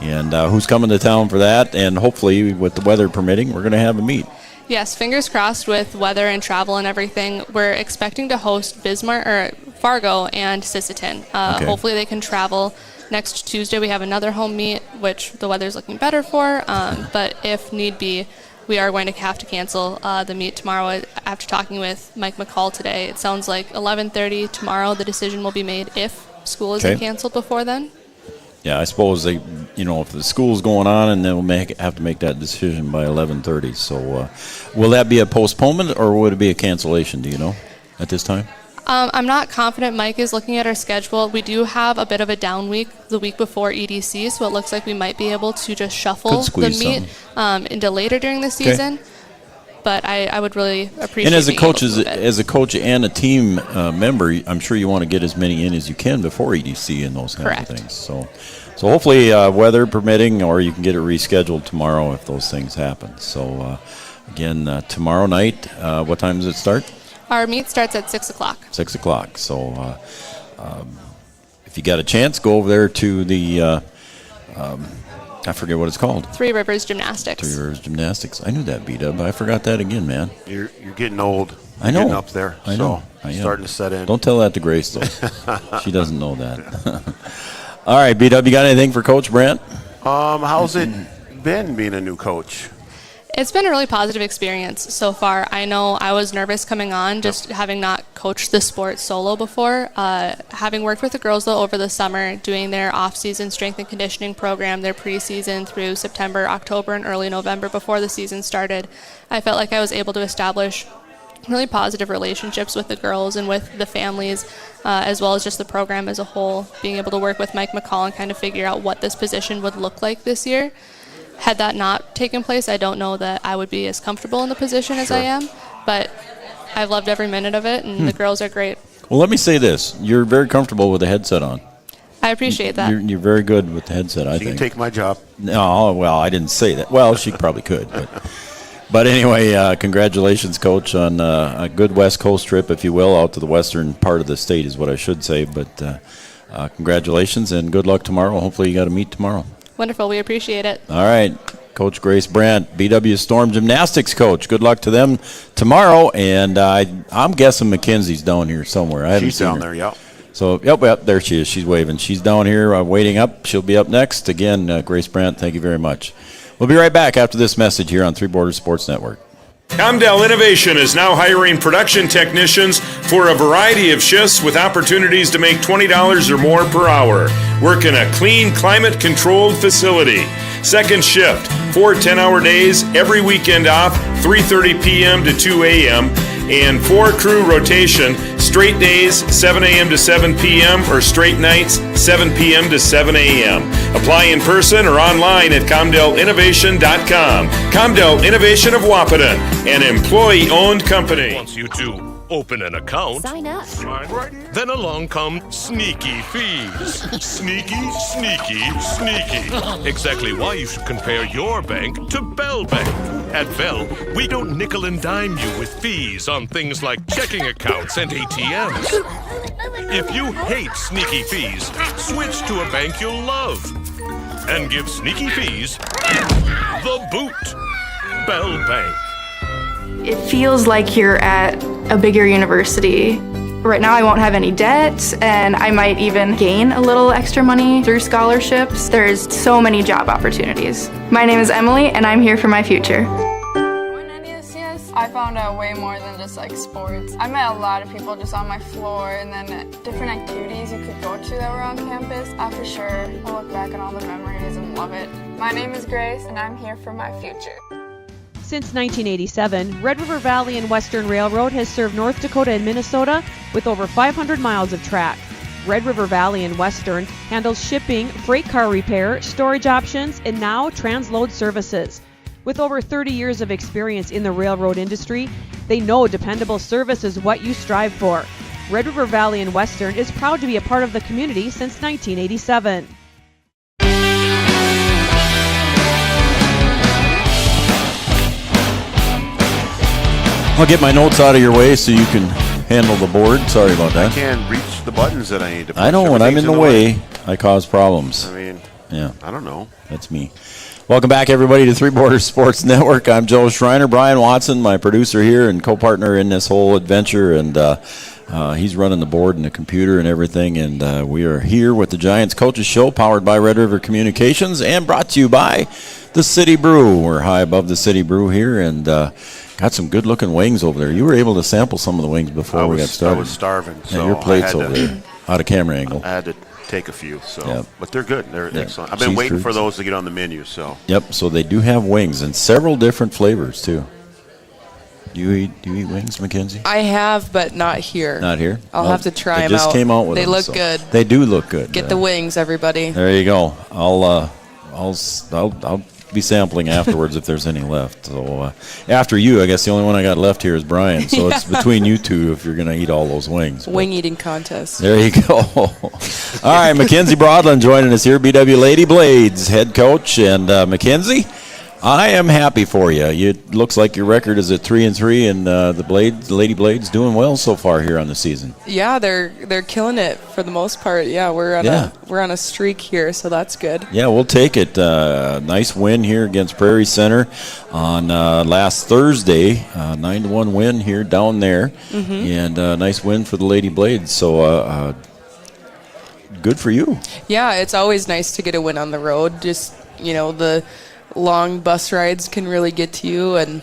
And who's coming to town for that? And hopefully, with the weather permitting, we're going to have a meet.
Yes, fingers crossed with weather and travel and everything. We're expecting to host Bismarck or Fargo and Sisseton.
Okay.
Hopefully they can travel. Next Tuesday we have another home meet, which the weather's looking better for. But if need be, we are going to have to cancel the meet tomorrow. After talking with Mike McCall today, it sounds like 11:30 tomorrow the decision will be made if school isn't canceled before then.
Yeah, I suppose they, if the school's going on, and they'll have to make that decision by 11:30. So, will that be a postponement or would it be a cancellation? Do you know at this time?
I'm not confident. Mike is looking at our schedule. We do have a bit of a down week the week before EDC, so it looks like we might be able to just shuffle the meet into later during the season. But I would really appreciate.
And as a coach and a team member, I'm sure you want to get as many in as you can before EDC and those kinds of things. So hopefully weather permitting, or you can get it rescheduled tomorrow if those things happen. So again, tomorrow night, what time does it start?
Our meet starts at 6 o'clock.
6 o'clock. So if you got a chance, go over there to the. I forget what it's called.
Three Rivers Gymnastics.
Three Rivers Gymnastics. I knew that, B-Dub, but I forgot that again, man.
You're getting old.
I know.
Getting up there.
I know.
Starting to set in.
Don't tell that to Grace, though. She doesn't know that. All right, B-Dub, you got anything for Coach Brandt?
How's it been being a new coach?
It's been a really positive experience so far. I know I was nervous coming on, just having not coached the sport solo before. Having worked with the girls, though, over the summer, doing their off-season strength and conditioning program, their preseason through September, October, and early November before the season started, I felt like I was able to establish really positive relationships with the girls and with the families, as well as just the program as a whole. Being able to work with Mike McCall and kind of figure out what this position would look like this year. Had that not taken place, I don't know that I would be as comfortable in the position as I am, but I've loved every minute of it, and the girls are great.
Well, let me say this. You're very comfortable with the headset on.
I appreciate that.
You're very good with the headset, I think.
You can take my job.
No, well, I didn't say that. Well, she probably could. But anyway, congratulations, Coach, on a good West Coast trip, if you will, out to the western part of the state is what I should say. But congratulations and good luck tomorrow. Hopefully you got to meet tomorrow.
Wonderful. We appreciate it.
All right. Coach Grace Brandt, BW Storm Gymnastics coach. Good luck to them tomorrow. And I'm guessing Mackenzie's down here somewhere.
She's down there, yeah.
So, yep, there she is. She's waving. She's down here waiting up. She'll be up next. Again, Grace Brandt, thank you very much. We'll be right back after this message here on Three Borders Sports Network.
Comdell Innovation is now hiring production technicians for a variety of shifts with opportunities to make $20 or more per hour. Work in a clean, climate-controlled facility. Second shift, 4 10-hour days, every weekend off, 3:30 p.m. to 2 a.m., and 4-crew rotation, straight days, 7 a.m. to 7 p.m., or straight nights, 7 p.m. to 7 a.m. Apply in person or online at ComdellInnovation.com. Comdell Innovation of Wahpeton, an employee-owned company.
Wants you to open an account.
Sign up.
Then along come sneaky fees. Sneaky, sneaky, sneaky. Exactly why you should compare your bank to Bell Bank. At Bell, we don't nickel and dime you with fees on things like checking accounts and ATMs. If you hate sneaky fees, switch to a bank you'll love and give sneaky fees the boot. Bell Bank.
It feels like you're at a bigger university. Right now I won't have any debt, and I might even gain a little extra money through scholarships. There's so many job opportunities. My name is Emily, and I'm here for my future.
I found out way more than just like sports. I met a lot of people just on my floor, and then different activities you could go to that were on campus. I for sure will look back on all the memories and love it. My name is Grace, and I'm here for my future.
Since 1987, Red River Valley and Western Railroad has served North Dakota and Minnesota with over 500 miles of track. Red River Valley and Western handles shipping, freight car repair, storage options, and now transload services. With over 30 years of experience in the railroad industry, they know dependable service is what you strive for. Red River Valley and Western is proud to be a part of the community since 1987.
I'll get my notes out of your way so you can handle the board. Sorry about that.
I can't reach the buttons that I need to push.
I know when I'm in the way, I cause problems.
I mean,
yeah,
I don't know.
That's me. Welcome back, everybody, to Three Borders Sports Network. I'm Joe Schreiner. Brian Watson, my producer here and co-partner in this whole adventure, and he's running the board and the computer and everything. And we are here with the Giants Coaches Show, powered by Red River Communications and brought to you by the City Brew. We're high above the City Brew here, and got some good-looking wings over there. You were able to sample some of the wings before we got started.
I was starving.
Yeah,
So
your plate's
I had
over there, out of camera angle.
I had to take a few, so
Yep.
but they're good. They're
Yeah.
excellent. I've been
Cheese
waiting for
curds.
those to get on the menu. So
Yep, so they do have wings in several different flavors, too. Do you eat wings, Mackenzie?
I have, but not here.
Not here?
I'll
Well,
have to try
they
them
just
out.
came out with
They
them,
look
so-
good.
They do look good.
Get the wings, everybody.
There you go. I'll be sampling afterwards if there's any left. So after you, I guess the only one I got left here is Brian. So it's between you two if you're going to eat all those wings.
Wing eating contest.
There you go. All right, Mackenzie Broadland joining us here, BW Lady Blades head coach. And Mackenzie, I am happy for you. It looks like your record is at 3-3, and the Lady Blades doing well so far here on the season.
Yeah, they're killing it for the most part. Yeah, we're on a streak here, so that's good.
Yeah, we'll take it. Nice win here against Prairie Center on last Thursday. 9-1 win here down there, and nice win for the Lady Blades. So good for you.
Yeah, it's always nice to get a win on the road. Just, the long bus rides can really get to you and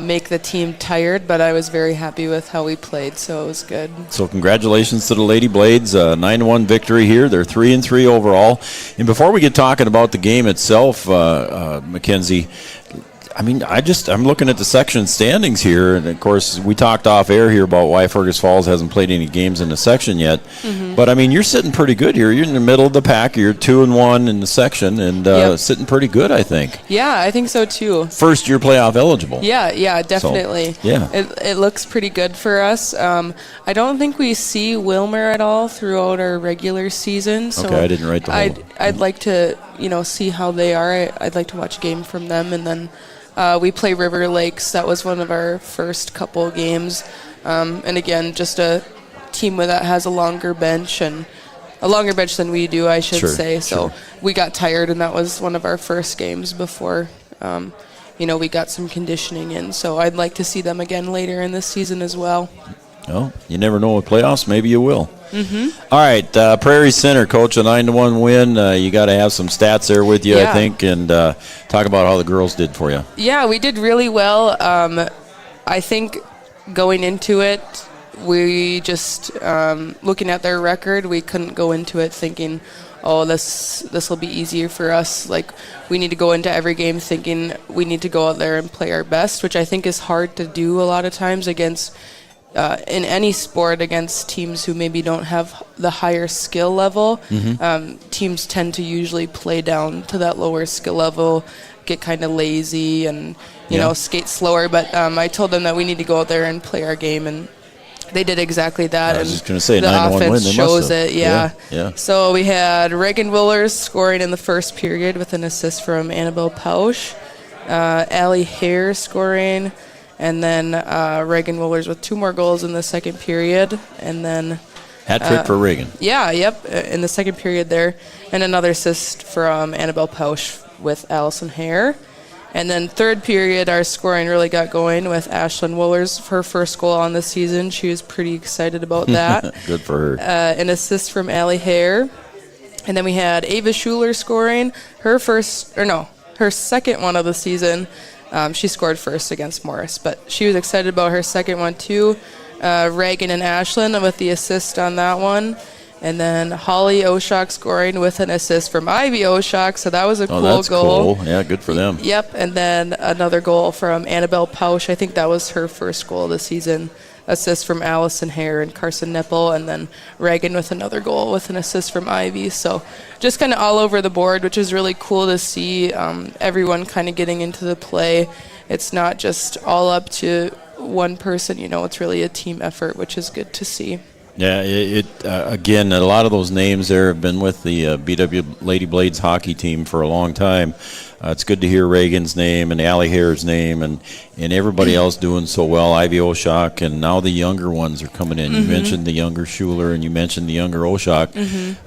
make the team tired, but I was very happy with how we played, so it was good.
So congratulations to the Lady Blades, 9-1 victory here. They're 3-3 overall. And before we get talking about the game itself, Mackenzie, I mean, I'm looking at the section standings here, and of course, we talked off air here about why Fergus Falls hasn't played any games in the section yet.
Mhm.
But I mean, you're sitting pretty good here. You're in the middle of the pack. You're 2-1 in the section, and
Yep.
sitting pretty good, I think.
Yeah, I think so too.
First year playoff eligible.
Yeah, definitely.
So, yeah.
It looks pretty good for us. I don't think we see Wilmer at all throughout our regular season. So
Okay, I didn't write the whole.
I'd like to, see how they are. I'd like to watch a game from them, and then we play River Lakes. That was one of our first couple games, and again, just a team that has a longer bench than we do, I should
Sure,
say. So
sure.
we got tired, and that was one of our first games before. We got some conditioning in, so I'd like to see them again later in this season as well.
Well, you never know with playoffs. Maybe you will.
Mm-hmm.
All right, Prairie Center, Coach, a 9-1 win. You got to have some stats there with you, I
Yeah.
think, and talk about how the girls did for you.
Yeah, we did really well. I think going into it, we just looking at their record, we couldn't go into it thinking, oh, this will be easier for us. Like, we need to go into every game thinking we need to go out there and play our best, which I think is hard to do a lot of times against in any sport against teams who maybe don't have the higher skill level. Teams tend to usually play down to that lower skill level, get kind of lazy, and skate slower. But I told them that we need to go out there and play our game, and they did exactly that.
I was
and
just gonna say,
the
9-1 win,
offense
they must
shows
have.
it. Yeah.
Yeah.
So we had Reagan Willers scoring in the first period with an assist from Annabelle Pausch, Allie Hare scoring, and then Reagan Willers with 2 more goals in the second period, and then
Hat trick for Reagan.
Yeah, yep, in the second period there, and another assist from Annabelle Pausch with Allison Hare. And then third period, our scoring really got going with Ashlyn Woolers, her first goal on the season. She was pretty excited about that.
Good for her.
An assist from Allie Hare. And then we had Ava Schuler scoring her second one of the season. She scored first against Morris, but she was excited about her second one too. Reagan and Ashlyn with the assist on that one. And then Holly Oshak scoring with an assist from Ivy Oshak, so that was a cool
that's
goal.
Cool. Yeah, good for them.
Yep, and then another goal from Annabelle Pausch. I think that was her first goal of the season. Assist from Allison Hare and Carson Nipple, and then Reagan with another goal with an assist from Ivy. So just kind of all over the board, which is really cool to see everyone kind of getting into the play. It's not just all up to one person, it's really a team effort, which is good to see.
Yeah, again, a lot of those names there have been with the BW Lady Blades hockey team for a long time. It's good to hear Reagan's name and Allie Hare's name and everybody else doing so well. Ivy Oshak, and now the younger ones are coming in. You mentioned the younger Schuler and you mentioned the younger Oshak.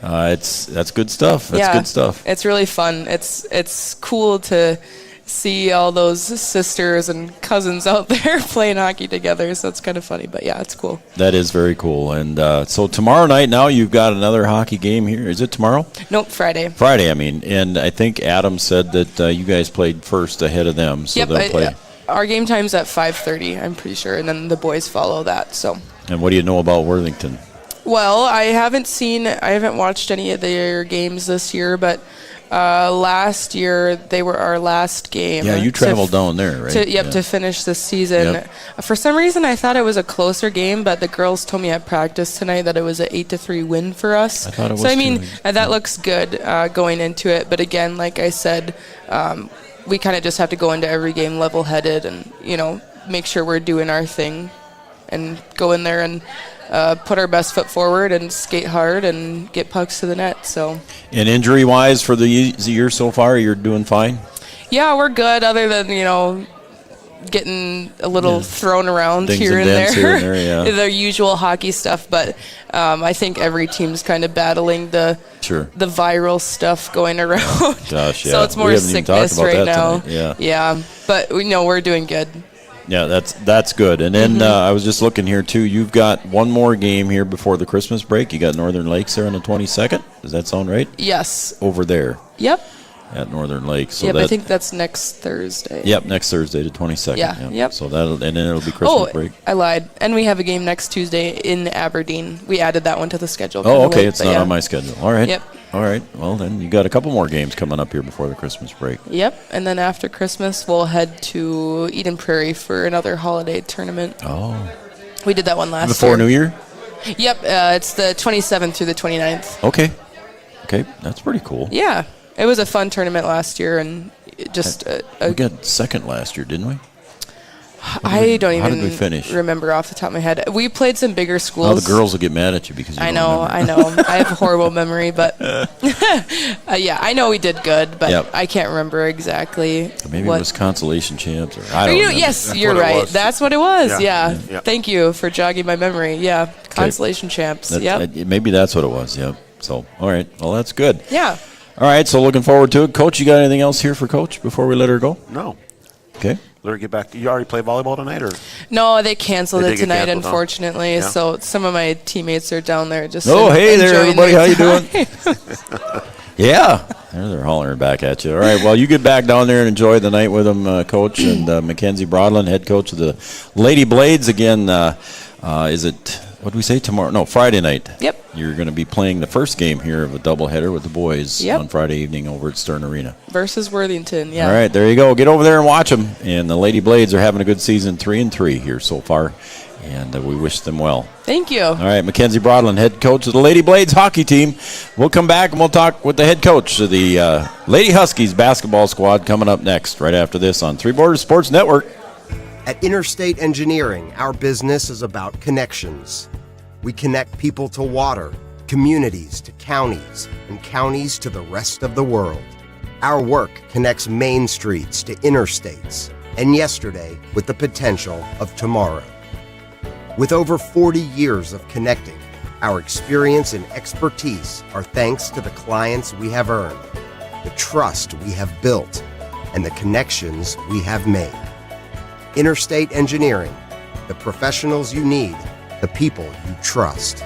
That's good stuff. That's good stuff.
It's really fun. It's cool to see all those sisters and cousins out there playing hockey together, so it's kind of funny, but yeah, it's cool.
That is very cool. And so tomorrow night now you've got another hockey game here. Is it tomorrow?
Nope, Friday.
Friday, I mean. And I think Adam said that you guys played first ahead of them, so they'll play.
Our game time's at 5:30, I'm pretty sure, and then the boys follow that. So.
And what do you know about Worthington?
Well, I haven't watched any of their games this year, but last year they were our last game.
Yeah, you traveled down there, right?
To finish the season.
Yep.
For some reason, I thought it was a closer game, but the girls told me at practice tonight that it was an 8-3 win for us.
I thought it was.
So I mean, that looks good going into it. But again, like I said, we kind of just have to go into every game level-headed and make sure we're doing our thing, and go in there and put our best foot forward and skate hard and get pucks to the net. So.
And injury-wise for the year so far, you're doing fine?
Yeah, we're good, other than, getting a little thrown around
Dings
here and there.
Here and there, yeah.
The usual hockey stuff, but I think every team's kind of battling the viral stuff going around.
Gosh, yeah.
So it's more sickness right now.
Tonight.
Yeah, but we know we're doing good.
Yeah, that's good. And then I was just looking here, too. You've got one more game here before the Christmas break. You got Northern Lakes there on the 22nd. Does that sound right?
Yes.
Over there.
Yep.
At Northern Lakes. So
I think that's next Thursday.
Yep, next Thursday, the 22nd.
Yeah, yep.
So and then it'll be Christmas break.
I lied. And we have a game next Tuesday in Aberdeen. We added that one to the schedule.
Oh, okay. It's not on my schedule. All right.
Yep.
All right. Well, then you got a couple more games coming up here before the Christmas break.
Yep, and then after Christmas, we'll head to Eden Prairie for another holiday tournament.
Oh.
We did that one last
Before
year.
New Year?
Yep, it's the 27th through the 29th.
Okay. Okay, that's pretty cool.
Yeah, it was a fun tournament last year, and just
we got second last year, didn't we?
I don't
How did we
even
finish?
remember off the top of my head. We played some bigger schools.
Now the girls will get mad at you because you
I
don't
know. I have a horrible memory, but yeah, I know we did good, but
Yep.
I can't remember exactly.
Maybe
what.
it was consolation champs, or I don't know.
Yes, you're right. That's what it was.
Yeah.
Yeah.
Yeah.
Thank you for jogging my memory. Yeah, consolation champs. Yep.
Maybe that's what it was. Yep. So, all right. Well, that's good.
Yeah.
All right. So, looking forward to it. Coach, you got anything else here for Coach before we let her go?
No.
Okay.
Let her get back. You already play volleyball tonight, or?
No, they canceled
They
it
did get
tonight,
canceled, huh?
unfortunately.
Yeah.
So some of my teammates are down there just.
Oh, hey there,
enjoying
everybody. How
their
you doing?
time.
Yeah. They're hollering back at you. All right. Well, you get back down there and enjoy the night with them, Coach, and Mackenzie Broadland, head coach of the Lady Blades. Again, is it, what did we say, tomorrow? No, Friday night.
Yep.
You're going to be playing the first game here of a doubleheader with the boys
Yep.
on Friday evening over at Stern Arena.
Versus Worthington. Yeah.
All right, there you go. Get over there and watch them. And the Lady Blades are having a good season, 3-3 here so far, and we wish them well.
Thank you.
All right, Mackenzie Broadland, head coach of the Lady Blades hockey team. We'll come back and we'll talk with the head coach of the Lady Huskies basketball squad coming up next, right after this on Three Borders Sports Network.
At Interstate Engineering, our business is about connections. We connect people to water, communities to counties, and counties to the rest of the world. Our work connects main streets to interstates, and yesterday with the potential of tomorrow. With over 40 years of connecting, our experience and expertise are thanks to the clients we have earned, the trust we have built, and the connections we have made. Interstate Engineering, the professionals you need, the people you trust.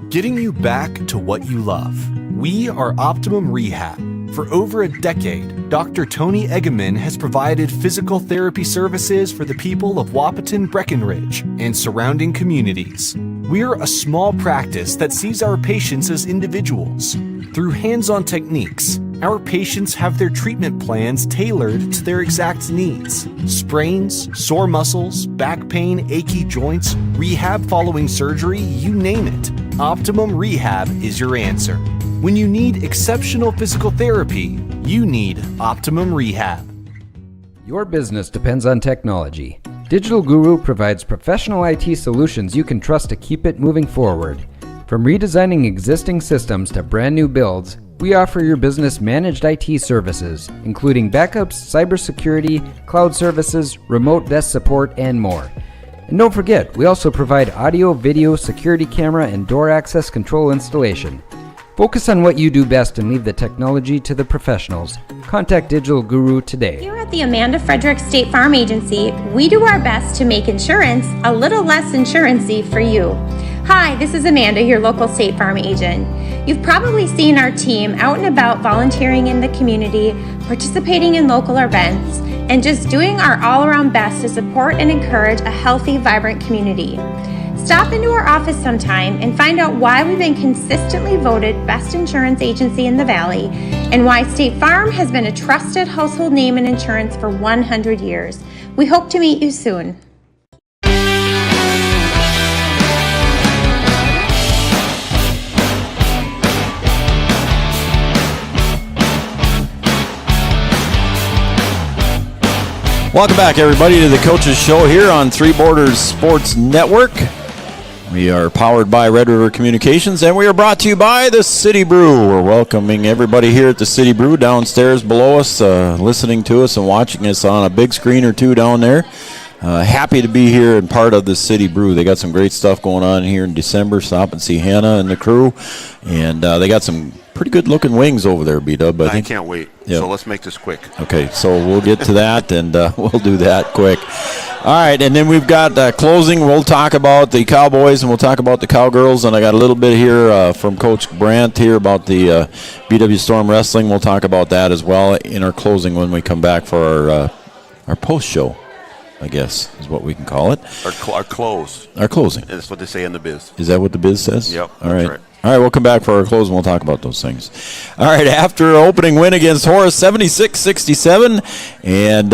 Getting you back to what you love. We are Optimum Rehab. For over a decade, Dr. Tony Eggeman has provided physical therapy services for the people of Wahpeton, Breckenridge, and surrounding communities. We're a small practice that sees our patients as individuals. Through hands-on techniques, our patients have their treatment plans tailored to their exact needs. Sprains, sore muscles, back pain, achy joints, rehab following surgery, you name it. Optimum Rehab is your answer. When you need exceptional physical therapy, you need Optimum Rehab.
Your business depends on technology. Digital Guru provides professional IT solutions you can trust to keep it moving forward. From redesigning existing systems to brand new builds, we offer your business managed IT services, including backups, cybersecurity, cloud services, remote desk support, and more. And don't forget, we also provide audio, video, security camera, and door access control installation. Focus on what you do best and leave the technology to the professionals. Contact Digital Guru today.
Here at the Amanda Frederick State Farm Agency, we do our best to make insurance a little less insurance-y for you. Hi, this is Amanda, your local State Farm agent. You've probably seen our team out and about volunteering in the community, participating in local events, and just doing our all-around best to support and encourage a healthy, vibrant community. Stop into our office sometime and find out why we've been consistently voted best insurance agency in the Valley and why State Farm has been a trusted household name in insurance for 100 years. We hope to meet you soon.
Welcome back, everybody, to the Coaches Show here on Three Borders Sports Network. We are powered by Red River Communications, and we are brought to you by the City Brew. We're welcoming everybody here at the City Brew downstairs below us, listening to us and watching us on a big screen or two down there. Happy to be here and part of the City Brew. They got some great stuff going on here in December. Stop and see Hannah and the crew, and they got some pretty good-looking wings over there, B-Dub.
I can't wait.
Yep.
So let's make this quick.
Okay, so we'll get to that, and we'll do that quick. All right, and then we've got closing. We'll talk about the Cowboys, and we'll talk about the Cowgirls, and I got a little bit here from Coach Brandt here about the BW Storm Wrestling. We'll talk about that as well in our closing when we come back for our post-show, I guess is what we can call it.
Our close.
Our closing.
That's what they say in the biz.
Is that what the biz says?
Yep.
All right.
That's right.
All right, we'll come back for our close and we'll talk about those things. All right, after opening win against Horace, 76-67, and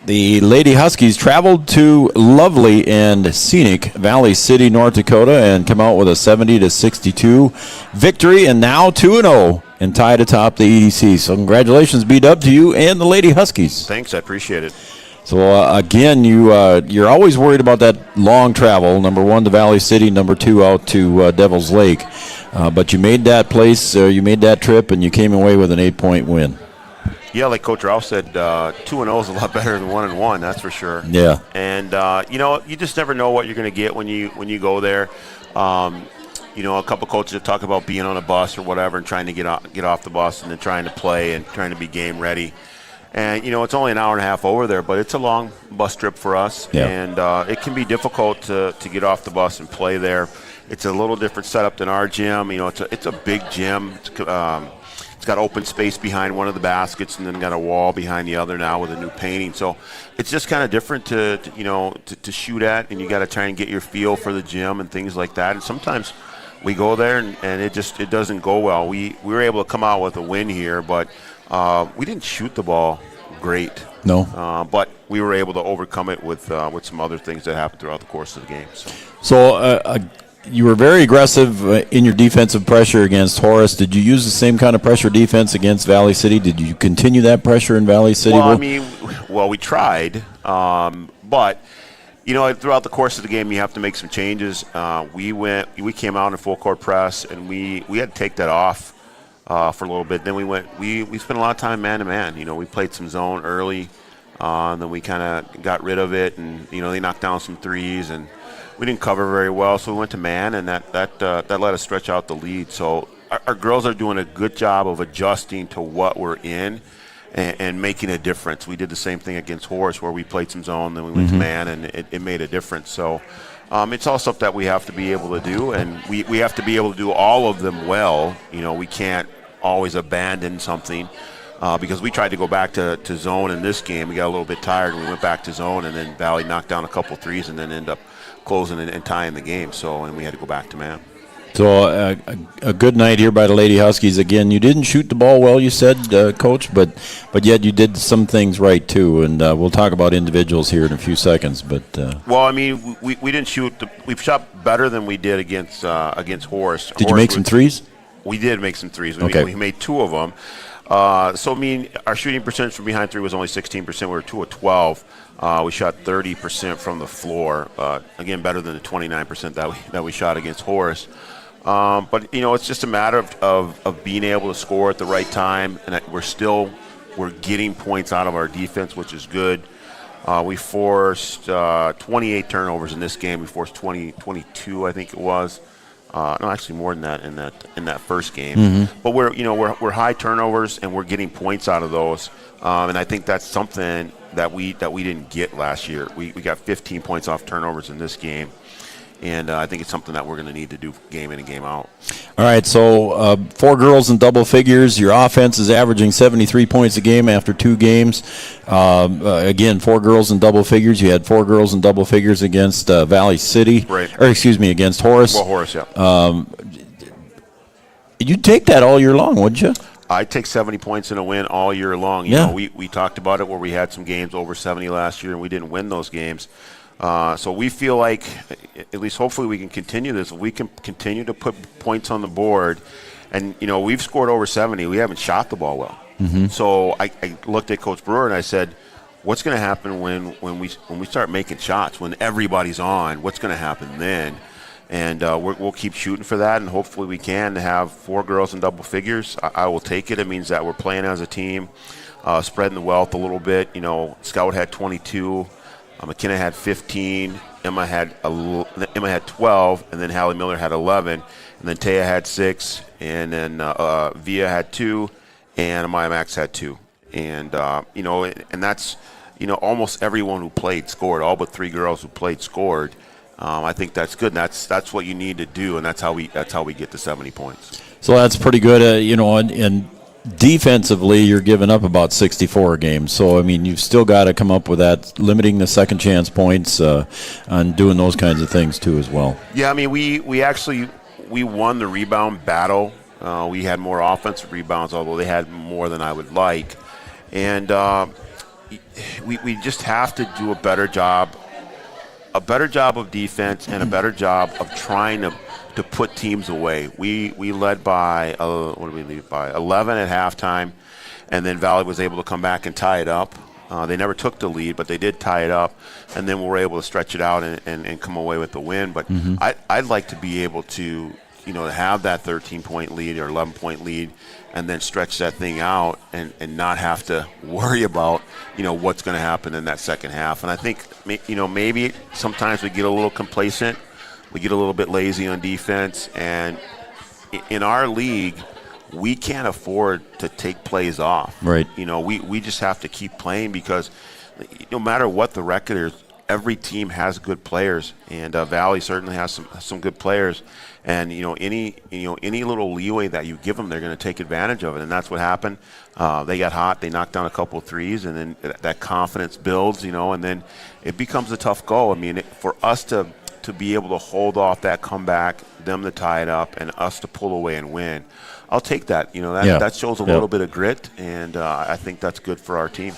the Lady Huskies traveled to lovely and scenic Valley City, North Dakota, and come out with a 70-62 victory, and now 2-0 and tied atop the EDC. So congratulations, B-Dub, to you and the Lady Huskies.
Thanks, I appreciate it.
So, again, you're always worried about that long travel, number one to Valley City, number two out to Devil's Lake. But you made that place, you made that trip, and you came away with an 8-point win.
Yeah, like Coach Ralph said, 2-0 is a lot better than 1-1, that's for sure.
Yeah.
And, you just never know what you're going to get when you go there. A couple coaches have talked about being on a bus or whatever and trying to get off the bus and then trying to play and trying to be game ready. And, it's only an hour and a half over there, but it's a long bus trip for us.
Yeah.
And it can be difficult to get off the bus and play there. It's a little different setup than our gym. It's a big gym. It's got open space behind one of the baskets and then got a wall behind the other now with a new painting. So it's just kind of different to shoot at, and you got to try and get your feel for the gym and things like that. And sometimes we go there and it doesn't go well. We were able to come out with a win here, but we didn't shoot the ball great.
No.
But we were able to overcome it with some other things that happened throughout the course of the game.
So you were very aggressive in your defensive pressure against Horace. Did you use the same kind of pressure defense against Valley City? Did you continue that pressure in Valley City?
Well, we tried, but throughout the course of the game, you have to make some changes. We came out in full court press, and we had to take that off for a little bit. Then we spent a lot of time man to man. We played some zone early, and then we kind of got rid of it, and they knocked down some threes, and we didn't cover very well, so we went to man, and that let us stretch out the lead. So our girls are doing a good job of adjusting to what we're in and making a difference. We did the same thing against Horace, where we played some zone, then we went to man, and it made a difference. So it's all stuff that we have to be able to do, and we have to be able to do all of them well. We can't always abandon something. Because we tried to go back to zone in this game. We got a little bit tired, and we went back to zone, and then Valley knocked down a couple threes and then ended up closing and tying the game. And we had to go back to man.
So a good night here by the Lady Huskies. Again, you didn't shoot the ball well, you said, Coach, but yet you did some things right, too. And we'll talk about individuals here in a few seconds. But
we didn't shoot. We shot better than we did against Horace.
Did you make some threes?
We did make some threes.
Okay.
We made two of them. Our shooting percentage from behind three was only 16%. We were 2 of 12. We shot 30% from the floor. Again, better than the 29% that we shot against Horace. But it's just a matter of being able to score at the right time, and we're getting points out of our defense, which is good. We forced 28 turnovers in this game. We forced 22, I think it was. No, actually more than that in that first game.
Mm-hmm.
But we're high turnovers, and we're getting points out of those. And I think that's something that we didn't get last year. We got 15 points off turnovers in this game. And I think it's something that we're going to need to do game in and game out.
All right, so 4 girls in double figures. Your offense is averaging 73 points a game after 2 games. Again, 4 girls in double figures. You had 4 girls in double figures against Valley City.
Right.
Or, against Horace.
Well, Horace, yeah.
You'd take that all year long, wouldn't you?
I'd take 70 points in a win all year long. You know, we talked about it where we had some games over 70 last year, and we didn't win those games. So we feel like, at least hopefully we can continue this. We can continue to put points on the board. And, we've scored over 70. We haven't shot the ball well.
Mm-hmm.
So I looked at Coach Brewer and I said, what's going to happen when we start making shots, when everybody's on? What's going to happen then? And we'll keep shooting for that, and hopefully we can have 4 girls in double figures. I will take it. It means that we're playing as a team, spreading the wealth a little bit. Scout had 22. McKenna had 15, Emma had 12, and then Hallie Miller had 11, and then Taya had 6, and then Via had 2, and Amaya Max had 2, and and that's almost everyone who played scored. All but 3 girls who played scored. I think that's good. And that's what you need to do, and that's how we get to 70 points.
So that's pretty good. And defensively, you're giving up about 64 games. So, you've still got to come up with that, limiting the second chance points and doing those kinds of things, too, as well.
Yeah, we actually, we won the rebound battle. We had more offensive rebounds, although they had more than I would like. And we just have to do a better job of defense and a better job of trying to put teams away. We led by, what did we lead by? 11 at halftime, and then Valley was able to come back and tie it up. They never took the lead, but they did tie it up, and then we were able to stretch it out and come away with the win. But I'd like to be able to, to have that 13-point lead or 11-point lead and then stretch that thing out and not have to worry about, what's going to happen in that second half. And I think, maybe sometimes we get a little complacent. We get a little bit lazy on defense. And in our league, we can't afford to take plays off.
Right.
We just have to keep playing because no matter what the record is, every team has good players, and Valley certainly has some good players. And any little leeway that you give them, they're going to take advantage of it, and that's what happened. They got hot, they knocked down a couple of threes, and then that confidence builds, and then it becomes a tough go. I mean, for us to be able to hold off that comeback, them to tie it up, and us to pull away and win, I'll take that. That shows a little bit of grit, and I think that's good for our team.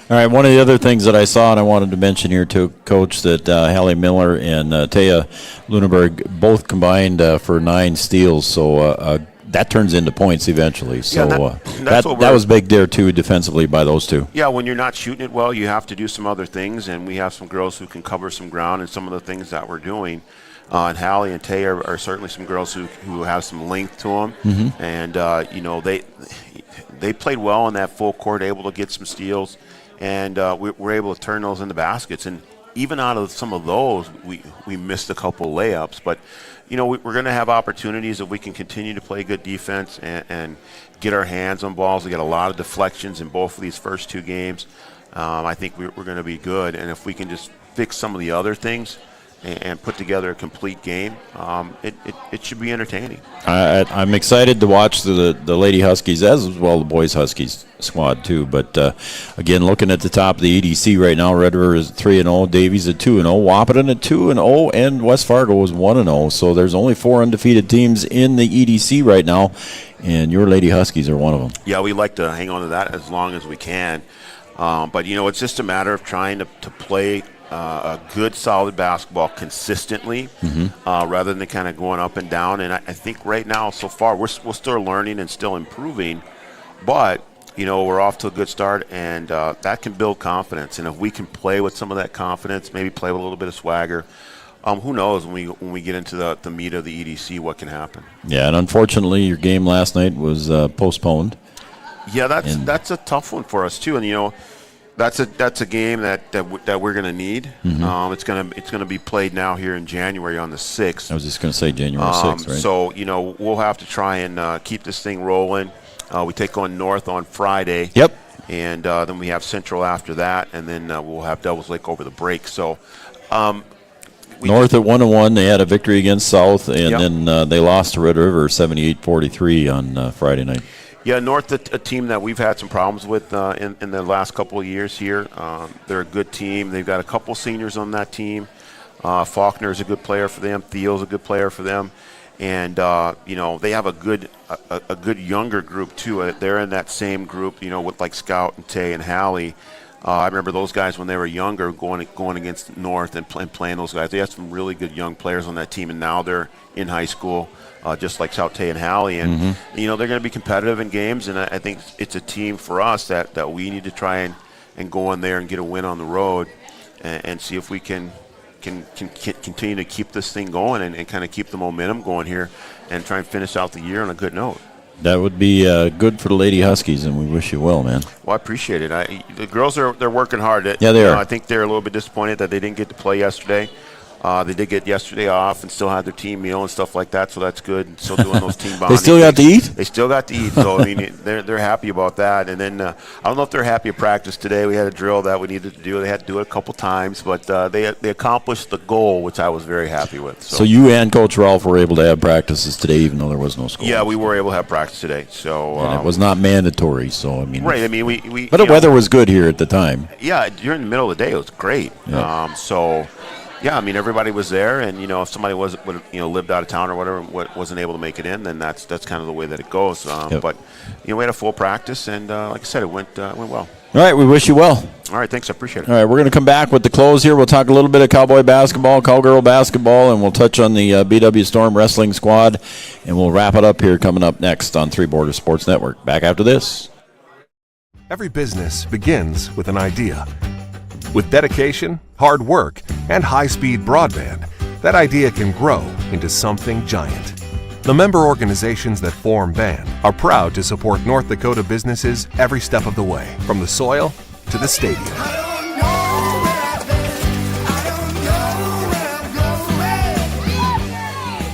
All right, one of the other things that I saw and I wanted to mention here too, Coach, that Hallie Miller and Taya Luneberg both combined for 9 steals, so that turns into points eventually. So that was big there too, defensively by those two.
Yeah, when you're not shooting it well, you have to do some other things, and we have some girls who can cover some ground, and some of the things that we're doing. And Hallie and Taya are certainly some girls who have some length to them, and they played well in that full court, able to get some steals. And we're able to turn those into baskets. And even out of some of those, we missed a couple layups. But, we're going to have opportunities if we can continue to play good defense and get our hands on balls. We got a lot of deflections in both of these first 2 games. I think we're going to be good. And if we can just fix some of the other things and put together a complete game, it should be entertaining.
I'm excited to watch the Lady Huskies as well the boys Huskies squad too. But again, looking at the top of the EDC right now, Red River is 3-0, Davies at 2-0, Wahpeton at 2-0, and West Fargo is 1-0. So there's only 4 undefeated teams in the EDC right now, and your Lady Huskies are one of them.
Yeah, we like to hang on to that as long as we can. But it's just a matter of trying to play a good, solid basketball consistently, rather than kind of going up and down. And I think right now, so far, we're still learning and still improving. But, we're off to a good start, and that can build confidence. And if we can play with some of that confidence, maybe play with a little bit of swagger, who knows when we get into the meat of the EDC, what can happen.
Yeah, and unfortunately, your game last night was postponed.
Yeah, that's a tough one for us, too. And, that's a game that we're going to need. It's going to be played now here in January on the 6th.
I was just going to say January 6th, right?
So we'll have to try and keep this thing rolling. We take on North on Friday.
Yep.
And then we have Central after that, and then we'll have Devils Lake over the break. So
North at 1-1, they had a victory against South, and then they lost to Red River 78-43 on Friday night.
Yeah, North, a team that we've had some problems with in the last couple of years here. They're a good team. They've got a couple seniors on that team. Faulkner is a good player for them. Theo's a good player for them. And, they have a good younger group, too. They're in that same group, with like Scout and Tay and Hallie. I remember those guys when they were younger going against North and playing those guys. They had some really good young players on that team, and now they're in high school. Just like Saute and Hallie. And, they're going to be competitive in games, and I think it's a team for us that we need to try and go in there and get a win on the road and see if we can continue to keep this thing going and kind of keep the momentum going here and try and finish out the year on a good note.
That would be good for the Lady Huskies, and we wish you well, man.
Well, I appreciate it. The girls they're working hard.
Yeah, they are.
I think they're a little bit disappointed that they didn't get to play yesterday. They did get yesterday off and still had their team meal and stuff like that, so that's good. And still doing those team bonding.
They still got to eat?
They still got to eat, so, they're happy about that. And then I don't know if they're happy at practice today. We had a drill that we needed to do. They had to do it a couple times, but they accomplished the goal, which I was very happy with.
So you and Coach Ralph were able to have practices today, even though there was no school?
Yeah, we were able to have practice today. So
and it was not mandatory, so,
Right,
But the weather was good here at the time.
Yeah, during the middle of the day, it was great.
Yeah.
Yeah, I mean everybody was there, and if somebody lived out of town or whatever, wasn't able to make it in, then that's kind of the way that it goes. But we had a full practice, and like I said, it went well.
All right, we wish you well.
All right, thanks, I appreciate it.
All right, we're going to come back with the close here. We'll talk a little bit of Cowboy basketball, Cowgirl basketball, and we'll touch on the BW Storm wrestling squad, and we'll wrap it up here coming up next on Three Borders Sports Network. Back after this.
Every business begins with an idea. With dedication, hard work, and high-speed broadband, that idea can grow into something giant. The member organizations that form BAND are proud to support North Dakota businesses every step of the way, from the soil to the stadium.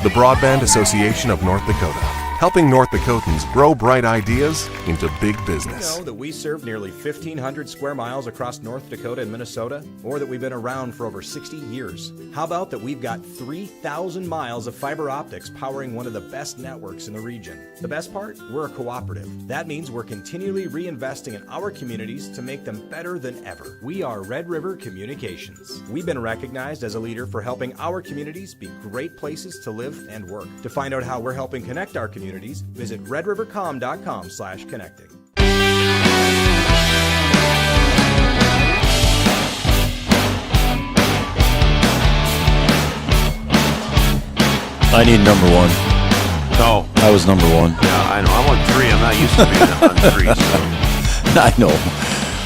The Broadband Association of North Dakota, helping North Dakotans grow bright ideas into big business.
You know that we serve nearly 1,500 square miles across North Dakota and Minnesota, or that we've been around for over 60 years. How about that we've got 3,000 miles of fiber optics powering one of the best networks in the region? The best part? We're a cooperative. That means we're continually reinvesting in our communities to make them better than ever. We are Red River Communications. We've been recognized as a leader for helping our communities be great places to live and work. To find out how we're helping connect our communities, visit redrivercom.com/connecting.
I need number one.
No.
I was number one.
Yeah, I know. I'm on 3. I'm not used to being on 3. So.
I know.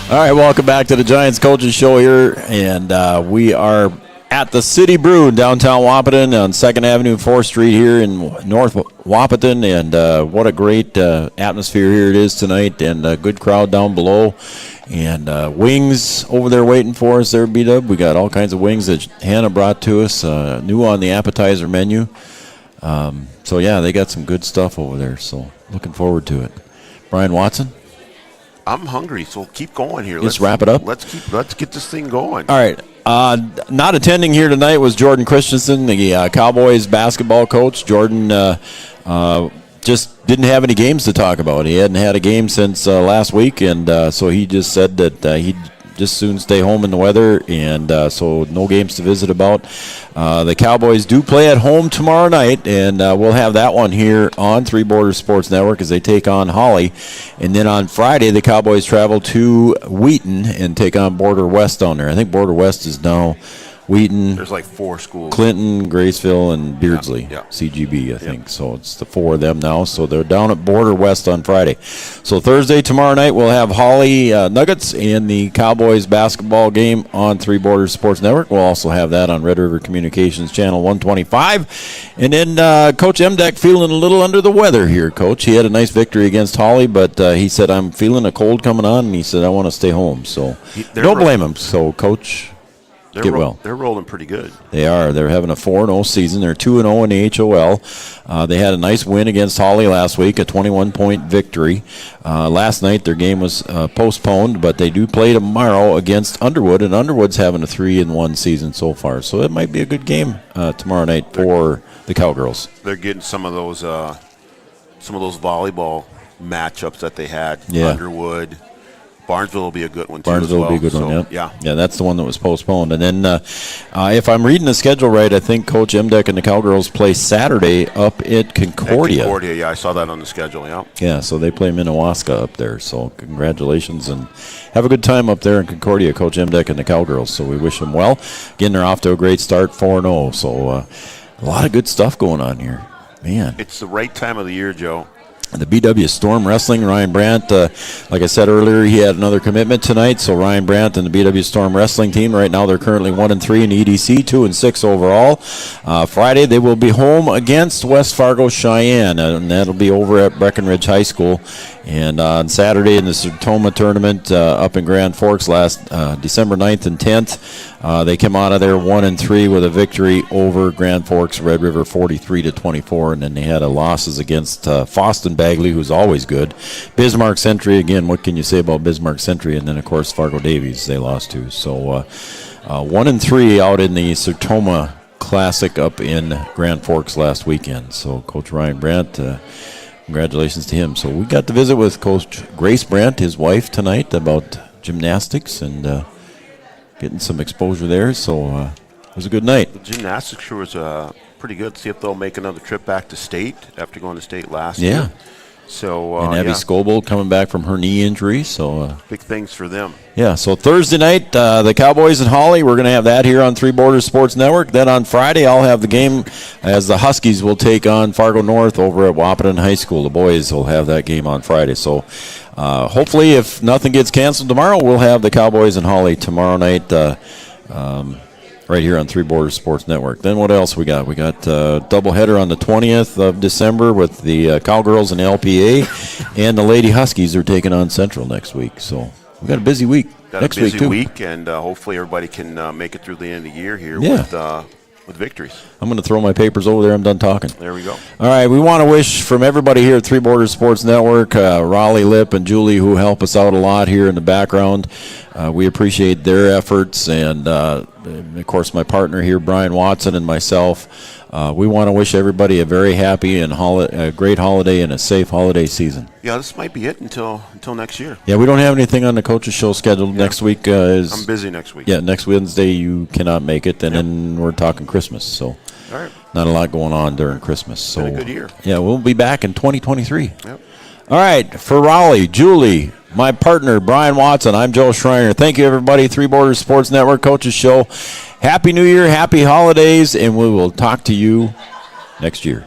All right, welcome back to the Giants Coaches Show here, and we are at the City Brew in downtown Wahpeton on 2nd Avenue, 4th Street here in North Wahpeton, and what a great atmosphere here it is tonight, and a good crowd down below, and wings over there waiting for us there, B-Dub. We got all kinds of wings that Hannah brought to us, new on the appetizer menu. So, yeah, they got some good stuff over there, so looking forward to it. Brian Watson?
I'm hungry, so keep going here.
Let's wrap it up.
Let's get this thing going.
All right. Not attending here tonight was Jordan Christensen, the Cowboys basketball coach. Jordan just didn't have any games to talk about. He hadn't had a game since last week, and so he just said that he'd just soon stay home in the weather, and so no games to visit about. The Cowboys do play at home tomorrow night, and we'll have that one here on Three Borders Sports Network as they take on Holly. And then on Friday, the Cowboys travel to Wheaton and take on Border West down there. I think Border West is now Wheaton.
There's like 4 schools.
Clinton, Graceville, and Beardsley.
Yeah.
CGB, I think. So it's the 4 of them now. So they're down at Border West on Friday. So Thursday, tomorrow night, we'll have Holly Nuggets and the Cowboys basketball game on Three Borders Sports Network. We'll also have that on Red River Communications Channel 125. And then Coach Emdeck feeling a little under the weather here, Coach. He had a nice victory against Holly, but he said, I'm feeling a cold coming on, and he said, I want to stay home. So don't blame him. So, Coach, get well.
They're rolling pretty good.
They are. They're having a 4-0 season. They're 2-0 in the HOL. They had a nice win against Holly last week, a 21-point victory. Last night their game was postponed, but they do play tomorrow against Underwood, and Underwood's having a 3-1 season so far. So it might be a good game tomorrow night for the Cowgirls.
They're getting some of those volleyball matchups that they had.
Yeah.
Underwood. Barnesville will be a good one, too.
Barnesville will be a good one,
yeah.
Yeah, that's the one that was postponed. And then if I'm reading the schedule right, I think Coach Emdeck and the Cowgirls play Saturday up at Concordia.
At Concordia, yeah, I saw that on the schedule, yeah.
Yeah, so they play Minnewaska up there. So congratulations, and have a good time up there in Concordia, Coach Emdeck and the Cowgirls. So we wish them well. Again, they're off to a great start, 4-0. So a lot of good stuff going on here. Man.
It's the right time of the year, Joe.
The BW Storm Wrestling, Ryan Brandt, like I said earlier, he had another commitment tonight. So Ryan Brandt and the BW Storm Wrestling team, right now they're currently 1-3 in EDC, 2-6 overall. Friday they will be home against West Fargo Cheyenne, and that'll be over at Breckenridge High School. And on Saturday in the Sertoma tournament up in Grand Forks last December 9th and 10th, they came out of there 1-3 with a victory over Grand Forks Red River 43-24, and then they had losses against Foston Bagley, who's always good. Bismarck Century, again, what can you say about Bismarck Century? And then, of course, Fargo Davies they lost to. So 1-3 out in the Sertoma Classic up in Grand Forks last weekend. So Coach Ryan Brandt, congratulations to him. So we got to visit with Coach Grace Brandt, his wife, tonight about gymnastics and getting some exposure there. So It was a good night.
The gymnastics sure was pretty good. See if they'll make another trip back to state after going to state last year. So,
and Abby Scoble coming back from her knee injury. So
big things for them.
Yeah, so Thursday night, the Cowboys and Holly, we're going to have that here on Three Borders Sports Network. Then on Friday, I'll have the game as the Huskies will take on Fargo North over at Wahpeton High School. The boys will have that game on Friday. So hopefully, if nothing gets canceled tomorrow, we'll have the Cowboys and Holly tomorrow night right here on Three Borders Sports Network. Then what else we got? We got doubleheader on the 20th of December with the Cowgirls and LPA, and the Lady Huskies are taking on Central next week. So we got a busy week next week, too.
And hopefully everybody can make it through the end of the year here with victories.
I'm going to throw my papers over there. I'm done talking.
There we go.
All right, we want to wish from everybody here at Three Borders Sports Network, Raleigh Lip and Julie, who help us out a lot here in the background. We appreciate their efforts, and of course my partner here, Brian Watson, and myself. We want to wish everybody a very happy and a great holiday and a safe holiday season.
Yeah, this might be it until next year.
Yeah, we don't have anything on the coaches show scheduled next week.
I'm busy next week.
Yeah, next Wednesday you cannot make it, and then we're talking Christmas. So
all right.
Not a lot going on during Christmas. So
been a good year.
Yeah, we'll be back in 2023.
Yep.
All right, for Raleigh, Julie, my partner, Brian Watson, I'm Joe Schreiner. Thank you, everybody. Three Borders Sports Network Coaches Show. Happy New Year, happy holidays, and we will talk to you next year.